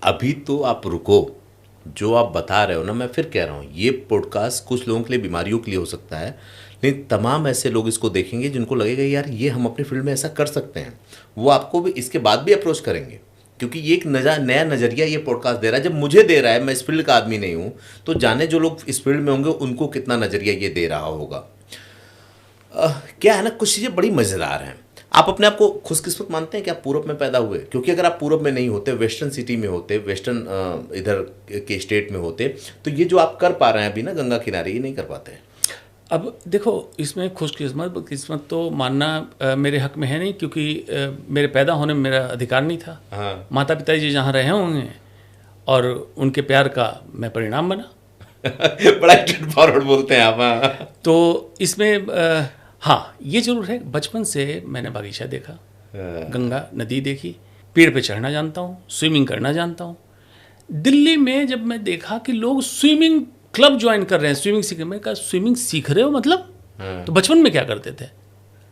अभी तो आप रुको, जो आप बता रहे हो ना, मैं फिर कह रहा हूँ ये पॉडकास्ट कुछ लोगों के लिए बीमारियों के लिए हो सकता है, लेकिन तमाम ऐसे लोग इसको देखेंगे जिनको लगेगा यार ये हम अपनी फील्ड में ऐसा कर सकते हैं, वो आपको भी इसके बाद भी अप्रोच करेंगे, क्योंकि ये एक नया नज़रिया ये पॉडकास्ट दे रहा है। जब मुझे दे रहा है, मैं इस फील्ड का आदमी नहीं हूँ, तो जाने जो लोग इस फील्ड में होंगे उनको कितना नज़रिया ये दे रहा होगा। क्या है ना, कुछ चीज़ें बड़ी मज़ेदार हैं। आप अपने आप को खुशकिस्मत मानते हैं कि आप पूरब में पैदा हुए? क्योंकि अगर आप पूरब में नहीं होते, वेस्टर्न सिटी में होते, वेस्टर्न इधर के स्टेट में होते, तो ये जो आप कर पा रहे हैं अभी ना गंगा किनारे, ये नहीं कर पाते। अब देखो, इसमें खुशकिस्मत तो मानना मेरे हक में है नहीं, क्योंकि मेरे पैदा होने में मेरा अधिकार नहीं था। हाँ। माता पिता जी जहाँ रहे होंगे और उनके प्यार का मैं परिणाम बना। बड़ा स्ट्रेट फॉरवर्ड बोलते हैं आप। हाँ। तो इसमें हाँ, ये जरूर है, बचपन से मैंने बागीचा देखा, गंगा नदी देखी, पेड़ पे चढ़ना जानता हूँ, स्विमिंग करना जानता हूँ। दिल्ली में जब मैं देखा कि लोग स्विमिंग क्लब ज्वाइन कर रहे हैं, स्विमिंग सीख रहे हैं, मैं कहा स्विमिंग सीख रहे हो मतलब? तो बचपन में क्या करते थे?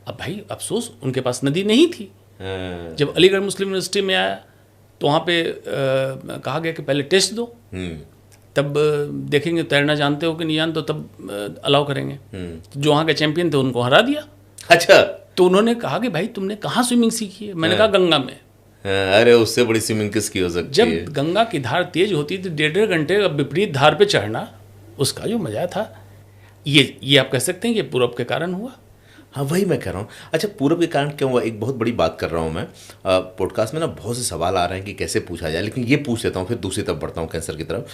अब भाई अफसोस, उनके पास नदी नहीं थी। जब अलीगढ़ मुस्लिम यूनिवर्सिटी में आया तो वहाँ पे कहा गया कि पहले टेस्ट दो, तब देखेंगे तैरना जानते हो कि नहीं जानते हो, तब अलाउ करेंगे। तो जो वहाँ के चैंपियन थे उनको हरा दिया। अच्छा। तो उन्होंने कहा कि भाई तुमने कहाँ स्विमिंग सीखी है? मैंने कहा गंगा में। अरे उससे बड़ी स्विमिंग किसकी हो सकती है? जब गंगा की धार तेज होती थी, 1.5 घंटे विपरीत धार पे चढ़ना, उसका जो मजा था, ये आप कह सकते हैं कि पूरब के कारण हुआ। हाँ, वही मैं कह रहा हूँ। अच्छा, पूरब के कारण क्यों हुआ? एक बहुत बड़ी बात कर रहा हूँ मैं। पॉडकास्ट में ना बहुत से सवाल आ रहे हैं कि कैसे पूछा जाए, लेकिन ये पूछ लेता हूँ, फिर दूसरी तरफ बढ़ता हूँ, कैंसर की तरफ।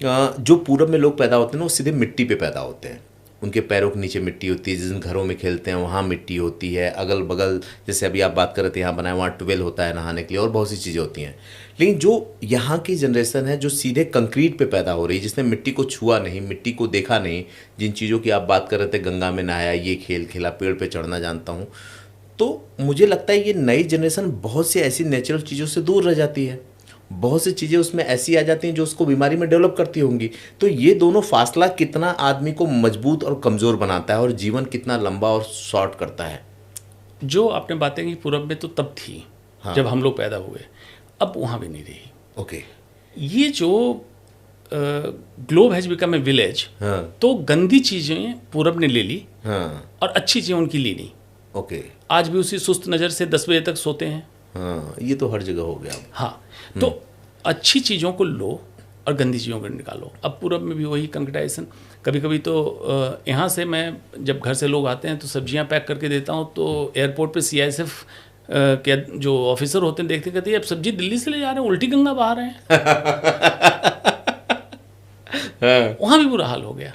जो पूरब में लोग पैदा होते हैं ना, वो सीधे मिट्टी पे पैदा होते हैं। उनके पैरों के नीचे मिट्टी होती है, जिन घरों में खेलते हैं वहाँ मिट्टी होती है, अगल बगल जैसे अभी आप बात कर रहे थे यहाँ बनाए, वहाँ ट्वेल होता है नहाने के लिए, और बहुत सी चीज़ें होती हैं। लेकिन जो यहाँ की जनरेशन है जो सीधे कंक्रीट पे पैदा हो रही है, जिसने मिट्टी को छुआ नहीं, मिट्टी को देखा नहीं, जिन चीज़ों की आप बात कर रहे थे, गंगा में नहाया, ये खेल खेला, पेड़ पे चढ़ना जानता हूँ, तो मुझे लगता है ये नई जनरेशन बहुत सी ऐसी नेचुरल चीज़ों से दूर रह जाती है। बहुत सी चीज़ें उसमें ऐसी आ जाती हैं जो उसको बीमारी में डेवलप करती होंगी। तो ये दोनों फासला कितना आदमी को मजबूत और कमज़ोर बनाता है, और जीवन कितना लंबा और शॉर्ट करता है। जो आपने बातें की पूरब में तो तब थी। हाँ। जब हम लोग पैदा हुए, अब वहाँ भी नहीं रही। ओके। ये जो globe has become a village, तो गंदी चीज़ें पूरब ने ले ली। हाँ। और अच्छी चीज़ें उनकी ली नहीं। ओके। आज भी उसी सुस्त नज़र से 10 बजे तक सोते हैं। हाँ, ये तो हर जगह हो गया। हाँ, तो अच्छी चीज़ों को लो, और गंदी चीज़ों को निकालो। अब पूरब में भी वही कंक्रीटाइजेशन। कभी कभी तो यहाँ से मैं जब घर से लोग आते हैं तो सब्जियाँ पैक करके देता हूँ, तो एयरपोर्ट पे CISF के जो ऑफिसर होते हैं देखते कहते हैं अब सब्जी दिल्ली से ले जा रहे हैं, उल्टी गंगा बहा रहे हैं। वहाँ भी बुरा हाल हो गया।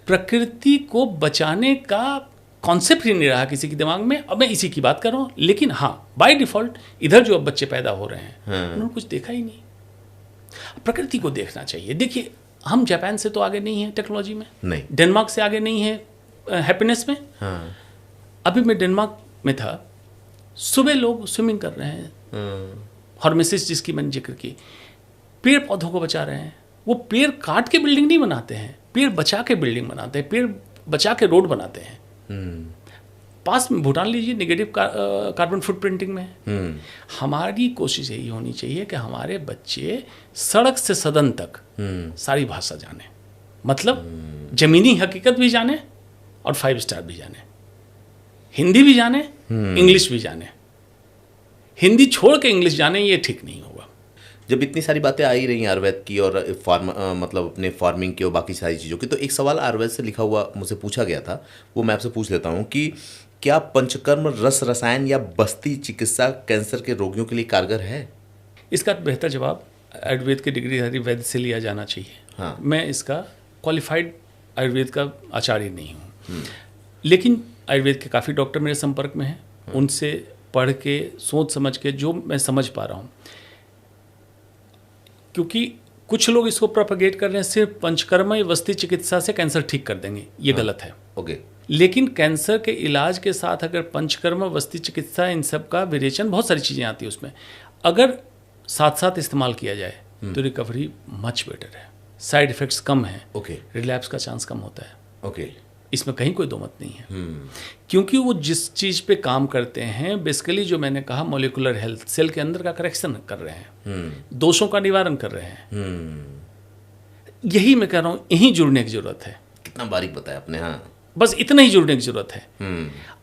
प्रकृति को बचाने का कॉन्सेप्ट ही नहीं रहा किसी के दिमाग में। अब मैं इसी की बात कर रहा हूँ, लेकिन हाँ बाय डिफॉल्ट इधर जो अब बच्चे पैदा हो रहे हैं उन्होंने कुछ देखा ही नहीं। प्रकृति को देखना चाहिए। देखिए हम जापान से तो आगे नहीं है टेक्नोलॉजी में, नहीं, डेनमार्क से आगे नहीं है हैप्पीनेस में। हाँ। अभी मैं डेनमार्क में था, सुबह लोग स्विमिंग कर रहे हैं, हॉर्मेसिस जिसकी मैंने जिक्र की, पेड़ पौधों को बचा रहे हैं। वो पेड़ काट के बिल्डिंग नहीं बनाते हैं, पेड़ बचा के बिल्डिंग बनाते हैं, पेड़ बचा के रोड बनाते हैं। पास में भूटान लीजिए, नेगेटिव कार्बन फुटप्रिंटिंग में है। हमारी कोशिश यही होनी चाहिए कि हमारे बच्चे सड़क से सदन तक सारी भाषा जाने, मतलब जमीनी हकीकत भी जाने और 5 स्टार भी जाने, हिंदी भी जाने, इंग्लिश भी जाने। हिंदी छोड़ के इंग्लिश जाने ये ठीक नहीं होगा। जब इतनी सारी बातें आ ही रही हैं आयुर्वेद की और मतलब अपने फार्मिंग की और बाकी सारी चीज़ों की, तो एक सवाल आयुर्वेद से लिखा हुआ मुझसे पूछा गया था, वो मैं आपसे पूछ लेता हूँ कि क्या पंचकर्म रस रसायन या बस्ती चिकित्सा कैंसर के रोगियों के लिए कारगर है? इसका बेहतर जवाब आयुर्वेद की डिग्रीधारी वैद्य से लिया जाना चाहिए। हाँ। मैं इसका क्वालिफाइड आयुर्वेद का आचार्य नहीं हूँ, लेकिन आयुर्वेद के काफ़ी डॉक्टर मेरे संपर्क में हैं। उनसे पढ़ के सोच समझ के जो मैं समझ पा रहा हूँ, क्योंकि कुछ लोग इसको प्रोपेगेट कर रहे हैं सिर्फ पंचकर्म या वस्ती चिकित्सा से कैंसर ठीक कर देंगे, ये गलत है। ओके। लेकिन कैंसर के इलाज के साथ अगर पंचकर्म, वस्ती चिकित्सा, इन सब का विरेचन, बहुत सारी चीज़ें आती है उसमें, अगर साथ साथ इस्तेमाल किया जाए तो रिकवरी मच बेटर है, साइड इफ़ेक्ट्स कम हैं, ओके, रिलैप्स का चांस कम होता है। ओके, इसमें कहीं कोई दो मत नहीं है। क्योंकि वो जिस चीज़ पे काम करते हैं, बेसिकली जो मैंने कहा मॉलिक्यूलर हेल्थ, सेल के अंदर का करेक्शन कर रहे हैं, दोषों का निवारण कर रहे हैं। यही मैं कह रहा हूँ, यहीं जुड़ने की जरूरत है। कितना बारीक बताया आपने। हाँ, बस इतना ही जुड़ने की जरूरत है।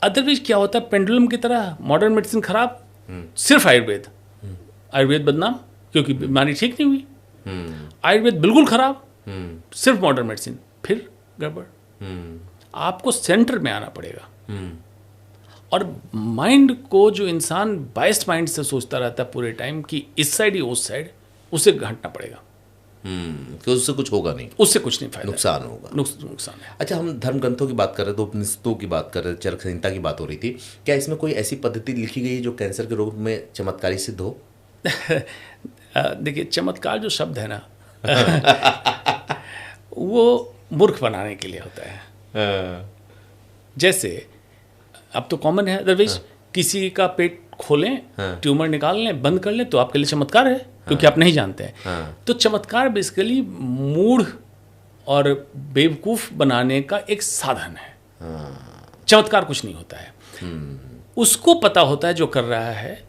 अदरवाइज क्या होता है, पेंडुलम की तरह मॉडर्न मेडिसिन खराब, सिर्फ आयुर्वेद, आयुर्वेद बदनाम क्योंकि बीमारी ठीक नहीं हुई। आयुर्वेद बिल्कुल खराब, सिर्फ मॉडर्न मेडिसिन, फिर गड़बड़। आपको सेंटर में आना पड़ेगा। और माइंड को, जो इंसान बाइस्ड माइंड से सोचता रहता है पूरे टाइम कि इस साइड या उस साइड, उसे घटना पड़ेगा। तो उससे कुछ होगा नहीं, उससे कुछ नहीं फायदा, नुकसान होगा, नुकसान है। अच्छा, हम धर्म ग्रंथों की बात कर रहे थे, उपनिषदों की बात कर रहे थे, चरक संहिता की बात हो रही थी, क्या इसमें कोई ऐसी पद्धति लिखी गई है जो कैंसर के रोग में चमत्कारी सिद्ध हो? देखिए, चमत्कार जो शब्द है ना वो मूर्ख बनाने के लिए होता है। जैसे अब तो कॉमन है, अदरवाइज किसी का पेट खोलें, ट्यूमर निकाल लें, बंद कर लें, तो आपके लिए चमत्कार है, क्योंकि आप नहीं जानते हैं। तो चमत्कार बेसिकली मूढ़ और बेवकूफ़ बनाने का एक साधन है। चमत्कार कुछ नहीं होता है। उसको पता होता है जो कर रहा है,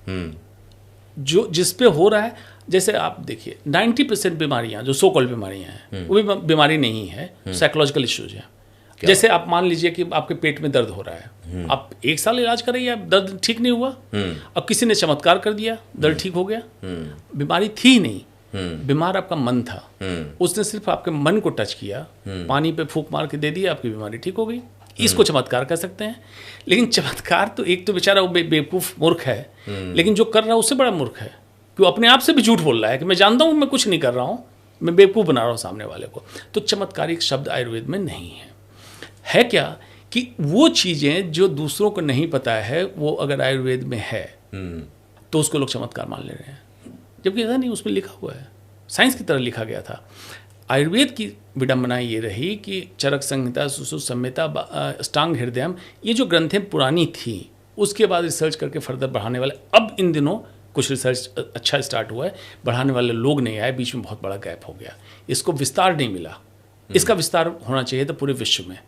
जो जिस पे हो रहा है। जैसे आप देखिए, 90% बीमारियां जो सो कॉल्ड बीमारियां हैं, वो भी बीमारी नहीं है, साइकोलॉजिकल इश्यूज हैं। जैसे आप मान लीजिए कि आपके पेट में दर्द हो रहा है, आप 1 साल इलाज करेंगे, दर्द ठीक नहीं हुआ, अब किसी ने चमत्कार कर दिया, दर्द ठीक हो गया। बीमारी थी ही नहीं, बीमार आपका मन था, उसने सिर्फ आपके मन को टच किया, पानी पे फूंक मार के दे दिया, आपकी बीमारी ठीक हो गई। इसको चमत्कार कह सकते हैं। लेकिन चमत्कार तो, एक तो बेचारा वो बेवकूफ़ मूर्ख है, लेकिन जो कर रहा है उससे बड़ा मूर्ख है, कि वो अपने आप से भी झूठ बोल रहा है कि मैं जानता हूँ मैं कुछ नहीं कर रहा हूँ, मैं बेवकूफ़ बना रहा हूँ सामने वाले को। तो चमत्कारिक शब्द आयुर्वेद में नहीं है क्या कि वो चीज़ें जो दूसरों को नहीं पता है, वो अगर आयुर्वेद में है तो उसको लोग चमत्कार मान ले रहे हैं, जबकि ऐसा नहीं, उसमें लिखा हुआ है, साइंस की तरह लिखा गया था। आयुर्वेद की विडंबना ये रही कि चरक संहिता, सुश्रुत संहिता, अष्टांग हृदयम, ये जो ग्रंथें पुरानी थी, उसके बाद रिसर्च करके फर्दर बढ़ाने वाले, अब इन दिनों कुछ रिसर्च अच्छा स्टार्ट हुआ है, बढ़ाने वाले लोग नहीं आए, बीच में बहुत बड़ा गैप हो गया, इसको विस्तार नहीं मिला। इसका विस्तार होना चाहिए था पूरे विश्व में,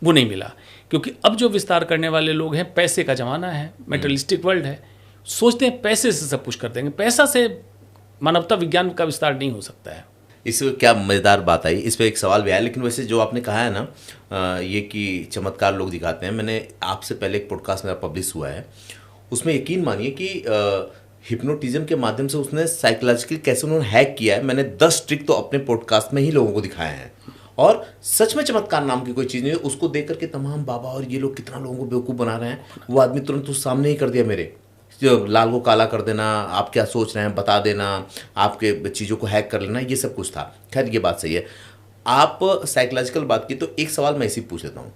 वो नहीं मिला, क्योंकि अब जो विस्तार करने वाले लोग हैं, पैसे का ज़माना है, मेटलिस्टिक वर्ल्ड है, सोचते हैं पैसे से सब कुछ कर देंगे। पैसा से मानवता विज्ञान का विस्तार नहीं हो सकता है। इसमें क्या मज़ेदार बात आई, इस पर एक सवाल भी आया। लेकिन वैसे जो आपने कहा है ना, ये कि चमत्कार लोग दिखाते हैं, मैंने आपसे पहले एक पॉडकास्ट मेरा पब्लिश हुआ है, उसमें यकीन मानिए कि हिप्नोटिज्म के माध्यम से उसने साइकोलॉजिकली कैसे उन्होंने हैक किया है, मैंने 10 ट्रिक तो अपने पॉडकास्ट में ही लोगों को दिखाए हैं, और सच में चमत्कार नाम की कोई चीज़ नहीं है। उसको देख करके तमाम बाबा और ये लोग कितना लोगों को बेवकूफ़ बना रहे हैं, वो आदमी तुरंत उस सामने ही कर दिया मेरे, जो लाल को काला कर देना, आप क्या सोच रहे हैं बता देना, आपके चीज़ों को हैक कर लेना, ये सब कुछ था। खैर ये बात सही है। आप साइकोलॉजिकल बात की तो एक सवाल मैं इसी पूछ लेता हूँ,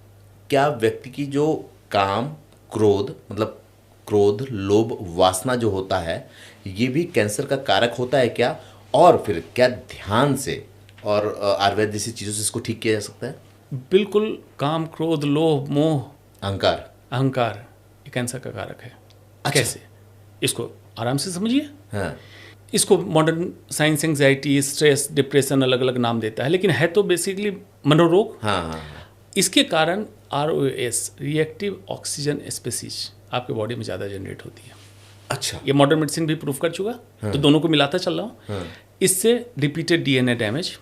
क्या व्यक्ति की जो काम, क्रोध, मतलब क्रोध, लोभ, वासना जो होता है, ये भी कैंसर का कारक होता है क्या? और फिर क्या ध्यान से और आयुर्वेद जैसी चीज़ों से इसको ठीक किया जा सकता है? बिल्कुल। काम, क्रोध, लोभ, मोह, अहंकार ये कैंसर का कारक है। अच्छा। कैसे? इसको आराम से समझिए। हाँ। इसको modern science anxiety, stress, depression अलग अलग नाम देता है, लेकिन है तो बेसिकली मनोरोग। हाँ। इसके कारण ROS, रिएक्टिव ऑक्सीजन स्पीसीज, आपके बॉडी में ज़्यादा जनरेट होती है। अच्छा। ये मॉडर्न मेडिसिन भी प्रूव कर चुका। तो दोनों को मिलाता चल रहा हूँ। इससे repeated DNA damage,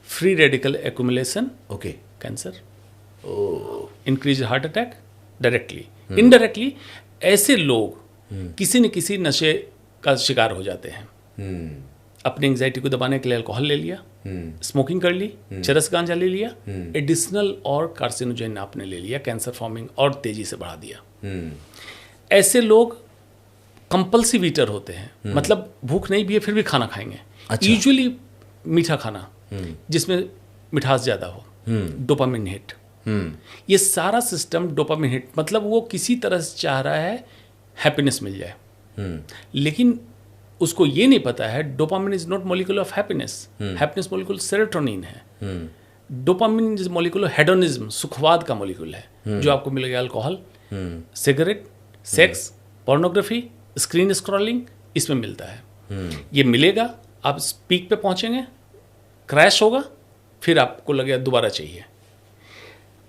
free radical accumulation, okay, cancer, increase heart attack, directly. Indirectly ऐसे लोग किसी न किसी नशे का शिकार हो जाते हैं। अपनी एंग्जाइटी को दबाने के लिए अल्कोहल ले लिया, स्मोकिंग कर ली, चरस गांजा ले लिया, एडिशनल और कार्सिनोजेन आपने ले लिया, कैंसर फॉर्मिंग और तेजी से बढ़ा दिया। ऐसे लोग कंपल्सिव ईटर होते हैं, मतलब भूख नहीं भी है फिर भी खाना खाएंगे। अच्छा। यूजुअली मीठा खाना जिसमें मिठास ज़्यादा हो, डोपामिन हिट, ये सारा सिस्टम डोपामिन हिट, मतलब वो किसी तरह से चाह रहा है हैप्पीनेस मिल जाए, लेकिन उसको ये नहीं पता है dopamine is not molecule of happiness. Happiness molecule serotonin है। Dopamine is molecule of hedonism, सुखवाद का मॉलिक्यूल है, जो आपको मिलेगा alcohol, cigarette, sex, pornography, screen scrolling, इसमें मिलता है। ये मिलेगा, आप पीक पे पहुंचेंगे, क्रैश होगा, फिर आपको लगेगा दोबारा चाहिए।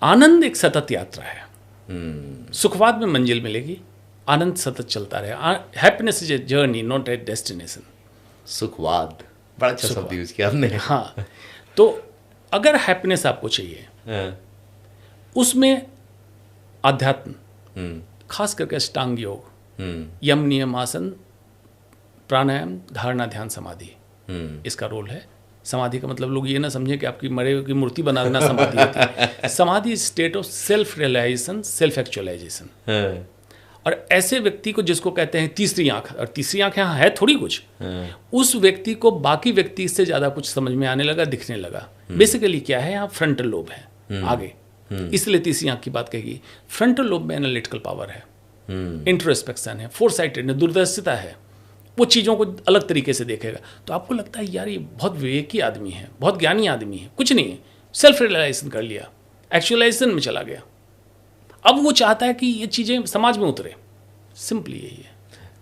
आनंद एक सतत यात्रा है। सुखवाद में मंजिल मिलेगी, आनंद सतत चलता रहे। Happiness is a journey, not a destination. सुखवाद, बड़ा अच्छा शब्द यूज किया आपने। हाँ, तो अगर हैप्पीनेस आपको चाहिए, उसमें अध्यात्म, खास करके अष्टांग योग, यम, नियम, आसन, प्राणायाम, धारणा, ध्यान, समाधि, इसका रोल है। समाधि का मतलब लोग ये ना समझे कि आपकी मरे हुए की मूर्ति बना देना समाधि होती है। Samadhi state of self realisation, self actualisation. और ऐसे व्यक्ति को जिसको कहते हैं तीसरी आंख, और तीसरी आंख यहाँ है थोड़ी कुछ, उस व्यक्ति को बाकी व्यक्ति से ज़्यादा कुछ समझ में आने लगा, दिखने लगा। बेसिकली क्या है, यहाँ फ्रंटल लोब है आगे, इसलिए तीसरी आंख की बात कहेगी। फ्रंटल लोब में एनालिटिकल पावर है, इंट्रोस्पेक्शन है, फोरसाइटेड, दूरदर्शिता है, वो चीज़ों को अलग तरीके से देखेगा। तो आपको लगता है यार ये बहुत विवेकी आदमी है, बहुत ज्ञानी आदमी है, कुछ नहीं है, सेल्फ रियलाइजेशन कर लिया, एक्चुअलाइजेशन में चला गया। अब वो चाहता है कि ये चीज़ें समाज में उतरे, सिंपली यही है।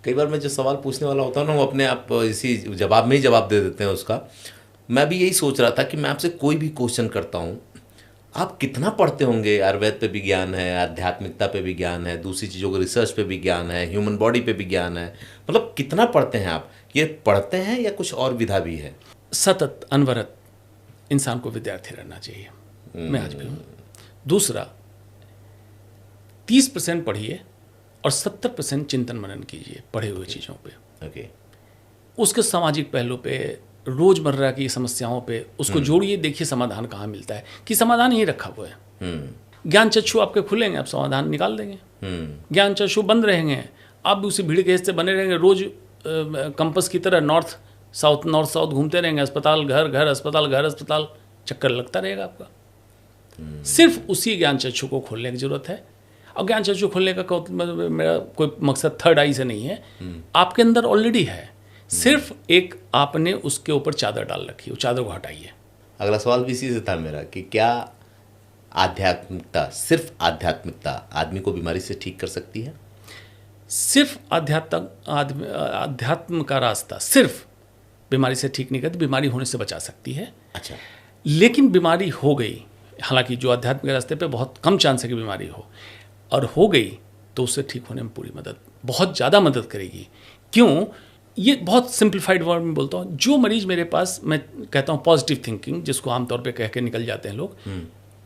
कई बार मैं जो सवाल पूछने वाला होता हूँ ना, वो अपने आप इसी जवाब में ही जवाब दे देते हैं उसका। मैं भी यही सोच रहा था कि मैं आपसे कोई भी क्वेश्चन करता हूँ, आप कितना पढ़ते होंगे? आयुर्वेद पे भी ज्ञान है, आध्यात्मिकता पे भी ज्ञान है, दूसरी चीज़ों के रिसर्च पे भी ज्ञान है, ह्यूमन बॉडी पे भी ज्ञान है, मतलब कितना पढ़ते हैं आप? ये पढ़ते हैं या कुछ और विधा भी है? सतत, अनवरत इंसान को विद्यार्थी रहना चाहिए। मैं आज भी हूँ। दूसरा, 30% पढ़िए और 70% चिंतन मनन कीजिए पढ़े हुए चीज़ों पे। ओके। उसके सामाजिक पहलू पे, रोजमर्रा की समस्याओं पे उसको जोड़िए, देखिए समाधान कहाँ मिलता है, कि समाधान यही रखा हुआ है। ज्ञान चक्षु आपके खुलेंगे, आप समाधान निकाल देंगे। ज्ञान चक्षु बंद रहेंगे, आप भी उसी भीड़ के हिस्से बने रहेंगे, रोज कंपस की तरह नॉर्थ साउथ घूमते रहेंगे, अस्पताल घर घर अस्पताल घर अस्पताल, चक्कर लगता रहेगा आपका। सिर्फ उसी ज्ञान चक्षु को खोलने की जरूरत है। और ज्ञान चक्षु खोलने का मेरा कोई मकसद थर्ड आई से नहीं है, आपके अंदर ऑलरेडी है, सिर्फ एक आपने उसके ऊपर चादर डाल रखी है, वो चादर को हटाइए। अगला सवाल भी इसी से था मेरा कि क्या आध्यात्मिकता, सिर्फ आध्यात्मिकता आदमी को बीमारी से ठीक कर सकती है? सिर्फ अध्यात्म का रास्ता सिर्फ बीमारी से ठीक नहीं करती, बीमारी होने से बचा सकती है। अच्छा। लेकिन बीमारी हो गई, हालांकि जो आध्यात्म के रास्ते पे बहुत कम चांस है कि बीमारी हो, और हो गई तो उससे ठीक होने में पूरी मदद, बहुत ज़्यादा मदद करेगी। क्यों? ये बहुत सिंप्लीफाइड वर्ड में बोलता हूँ। जो मरीज मेरे पास, मैं कहता हूँ पॉजिटिव थिंकिंग, जिसको आमतौर पे कह के निकल जाते हैं लोग,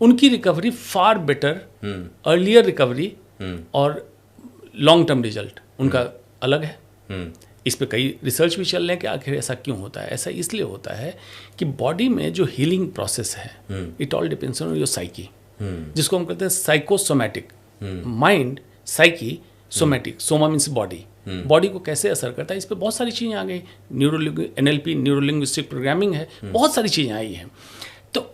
उनकी recovery far better, earlier recovery और लॉन्ग टर्म रिजल्ट उनका अलग है। इस पे कई रिसर्च भी चल रहे हैं कि आखिर ऐसा क्यों होता है। ऐसा इसलिए होता है कि बॉडी में जो हीलिंग प्रोसेस है, it all depends on your psyche, जिसको हम कहते हैं psychosomatic. Mind, psyche, somatic, Soma means body, body को कैसे असर करता है, इस पर बहुत सारी चीज़ें आ गई। NLP, न्यूरोलिंग्विस्टिक प्रोग्रामिंग है, बहुत सारी चीज़ें आई हैं। तो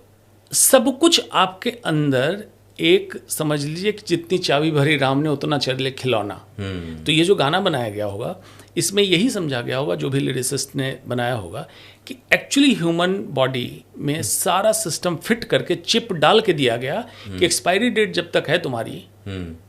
सब कुछ आपके अंदर एक, समझ लीजिए कि जितनी चाबी भरी राम ने उतना चले खिलौना। तो ये जो गाना बनाया गया होगा, इसमें यही समझा गया होगा, जो भी लिरिसिस्ट ने बनाया होगा, कि एक्चुअली ह्यूमन बॉडी में सारा सिस्टम फिट करके चिप डाल के दिया गया कि एक्सपायरी डेट जब तक है तुम्हारी,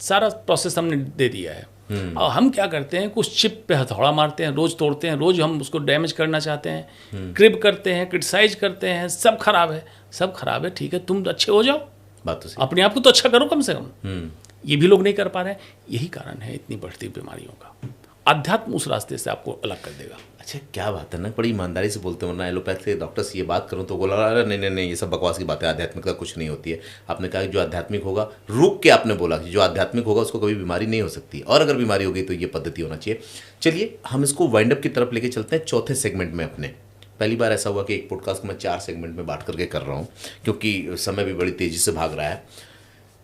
सारा प्रोसेस हमने दे दिया है। और हम क्या करते हैं, कुछ चिप पे हथौड़ा मारते हैं, रोज तोड़ते हैं, रोज हम उसको डैमेज करना चाहते हैं, क्रिब करते हैं, क्रिटिसाइज करते हैं, सब खराब है, सब खराब है। ठीक है, तुम अच्छे हो जाओ, बात तो सही। अपने आप को तो अच्छा करो कम से कम। ये भी लोग नहीं कर पा रहे हैं। यही कारण है इतनी बढ़ती बीमारियों का। अध्यात्म उस रास्ते से आपको अलग कर देगा। अच्छा, क्या बात है ना, बड़ी ईमानदारी से बोलते हो ना। एलोपैथ के डॉक्टर से ये बात करूं तो बोला, अरे नहीं नहीं नहीं, ये सब बकवास की बात है, आध्यात्मिकता कुछ नहीं होती है। आपने कहा कि जो आध्यात्मिक होगा, रुक के आपने बोला कि जो आध्यात्मिक होगा उसको कभी बीमारी नहीं हो सकती, और अगर बीमारी होगी तो ये पद्धति होना चाहिए। चलिए हम इसको वाइंड अप की तरफ लेके चलते हैं, चौथे सेगमेंट में अपने। पहली बार ऐसा हुआ कि एक पॉडकास्ट को मैं 4 सेगमेंट में बांट करके कर रहा हूँ, क्योंकि समय भी बड़ी तेज़ी से भाग रहा है।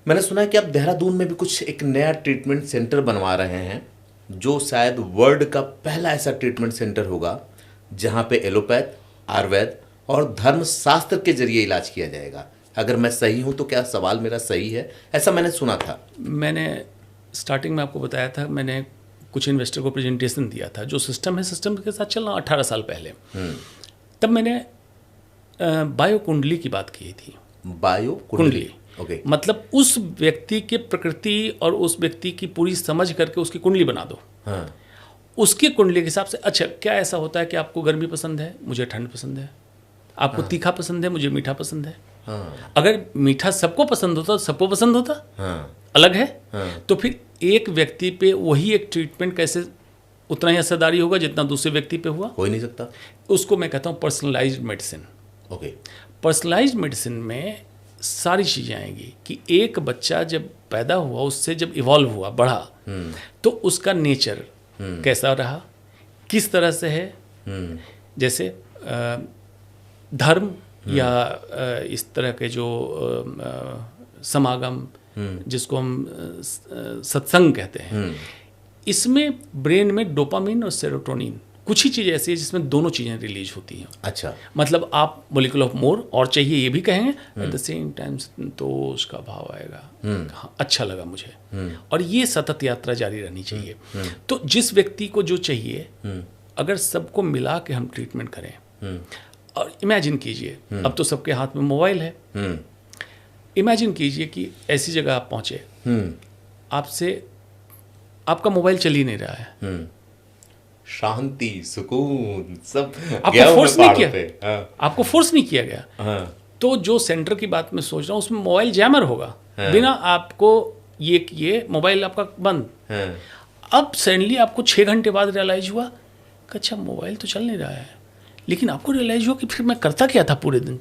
मैंने सुना है कि आप देहरादून में भी कुछ एक नया ट्रीटमेंट सेंटर बनवा रहे हैं, जो शायद वर्ल्ड का पहला ऐसा ट्रीटमेंट सेंटर होगा जहां पे एलोपैथ, आयुर्वेद और धर्मशास्त्र के जरिए इलाज किया जाएगा। अगर मैं सही हूं तो क्या सवाल मेरा सही है? ऐसा मैंने सुना था। मैंने स्टार्टिंग में आपको बताया था, मैंने कुछ इन्वेस्टर को प्रेजेंटेशन दिया था। जो सिस्टम है, सिस्टम के साथ चलना 18 साल पहले। तब मैंने बायो कुंडली की बात की थी। बायो कुंडली, ओके। मतलब उस व्यक्ति के प्रकृति और उस व्यक्ति की पूरी समझ करके उसकी कुंडली बना दो। हाँ। उसकी कुंडली के हिसाब से, अच्छा क्या ऐसा होता है कि आपको गर्मी पसंद है, मुझे ठंड पसंद है, आपको तीखा पसंद है, मुझे मीठा पसंद है। हाँ। अगर मीठा सबको पसंद होता, सबको पसंद होता, हाँ। अलग है। हाँ। तो फिर एक व्यक्ति पे वही एक ट्रीटमेंट कैसे उतना ही असरदारी होगा जितना दूसरे व्यक्ति पे हुआ? हो ही नहीं सकता। उसको मैं कहता हूँ personalised medicine. Okay. Personalised medicine में सारी चीज़ें आएंगी कि एक बच्चा जब पैदा हुआ, उससे जब इवॉल्व हुआ, बढ़ा, तो उसका नेचर कैसा रहा, किस तरह से है। जैसे धर्म या इस तरह के जो समागम, जिसको हम सत्संग कहते हैं, इसमें ब्रेन में डोपामिन और सेरोटोनिन, कुछ ही चीज़ ऐसी है जिसमें दोनों चीज़ें रिलीज होती हैं। अच्छा। मतलब आप मॉलिक्यूल ऑफ मोर और चाहिए ये भी कहेंगे, एट द सेम टाइम संतोष का भाव आएगा, हाँ अच्छा लगा मुझे, और ये सतत यात्रा जारी रहनी चाहिए। तो जिस व्यक्ति को जो चाहिए, अगर सबको मिला के हम ट्रीटमेंट करें, और इमेजिन कीजिए, अब तो सबके हाथ में मोबाइल है, इमेजिन कीजिए कि ऐसी जगह आप पहुंचे, आपसे आपका मोबाइल चल ही नहीं रहा है, शांति, सुकून, सब आपको फोर्स नहीं किया, हाँ। आपको फोर्स नहीं किया गया। हाँ। तो जो सेंटर की बात मैं सोच रहा हूँ, उसमें मोबाइल जैमर होगा। हाँ। बिना आपको ये किए मोबाइल आपका बंद। हाँ। अब सडनली आपको 6 घंटे बाद रियलाइज हुआ कि अच्छा मोबाइल तो चल नहीं रहा है, लेकिन आपको रियलाइज हुआ कि फिर मैं करता क्या था पूरे दिन,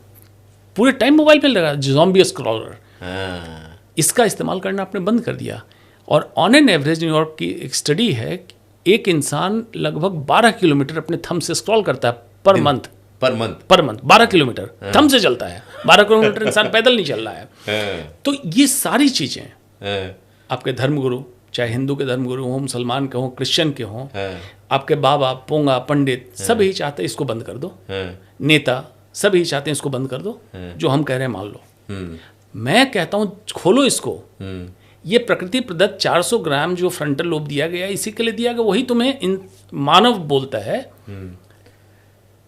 पूरे टाइम मोबाइल पे लगा, ज़ॉम्बी स्क्रॉलर। हाँ। इसका इस्तेमाल करना आपने बंद कर दिया। और ऑन एन एवरेज, न्यूयॉर्क की एक स्टडी है, एक इंसान लगभग 12 किलोमीटर अपने थंब से स्क्रॉल करता है पर मंथ। 12 किलोमीटर थंब से चलता है। 12 किलोमीटर इंसान पैदल नहीं चल रहा है। तो ये सारी चीज़ें आपके धर्मगुरु, चाहे हिंदू के धर्मगुरु हों, मुसलमान के हों, क्रिश्चियन के हों, आपके बाबा, पोंगा, पंडित, सब यही चाहते हैं इसको बंद कर दो। नेता सब यही चाहते हैं इसको बंद कर दो। जो हम कह रहे हैं मान लो। मैं कहता हूँ खोलो इसको। ये प्रकृति प्रदत्त 400 ग्राम जो फ्रंटल लोब दिया गया, इसी के लिए दिया गया, वही तुम्हें मानव बोलता है।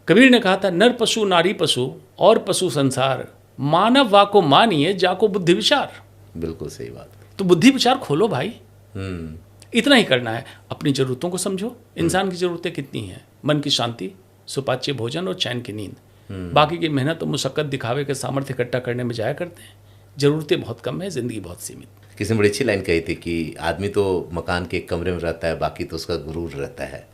कबीर ने कहा था, नर पशु नारी पशु और पशु संसार, मानव वाको मानिए जाको बुद्धि विचार। बिल्कुल सही बात। तो बुद्धि विचार खोलो भाई। इतना ही करना है। अपनी ज़रूरतों को समझो। इंसान की ज़रूरतें कितनी हैं? मन की शांति, सुपाच्य भोजन और चैन की नींद। बाकी की मेहनत और मुशक्कत दिखावे के सामर्थ्य इकट्ठा करने में जाया करते हैं। ज़रूरतें बहुत कम है, ज़िंदगी बहुत सीमित। किसी ने बड़ी अच्छी लाइन कही थी कि आदमी तो मकान के एक कमरे में रहता है, बाकी तो उसका गुरूर रहता है।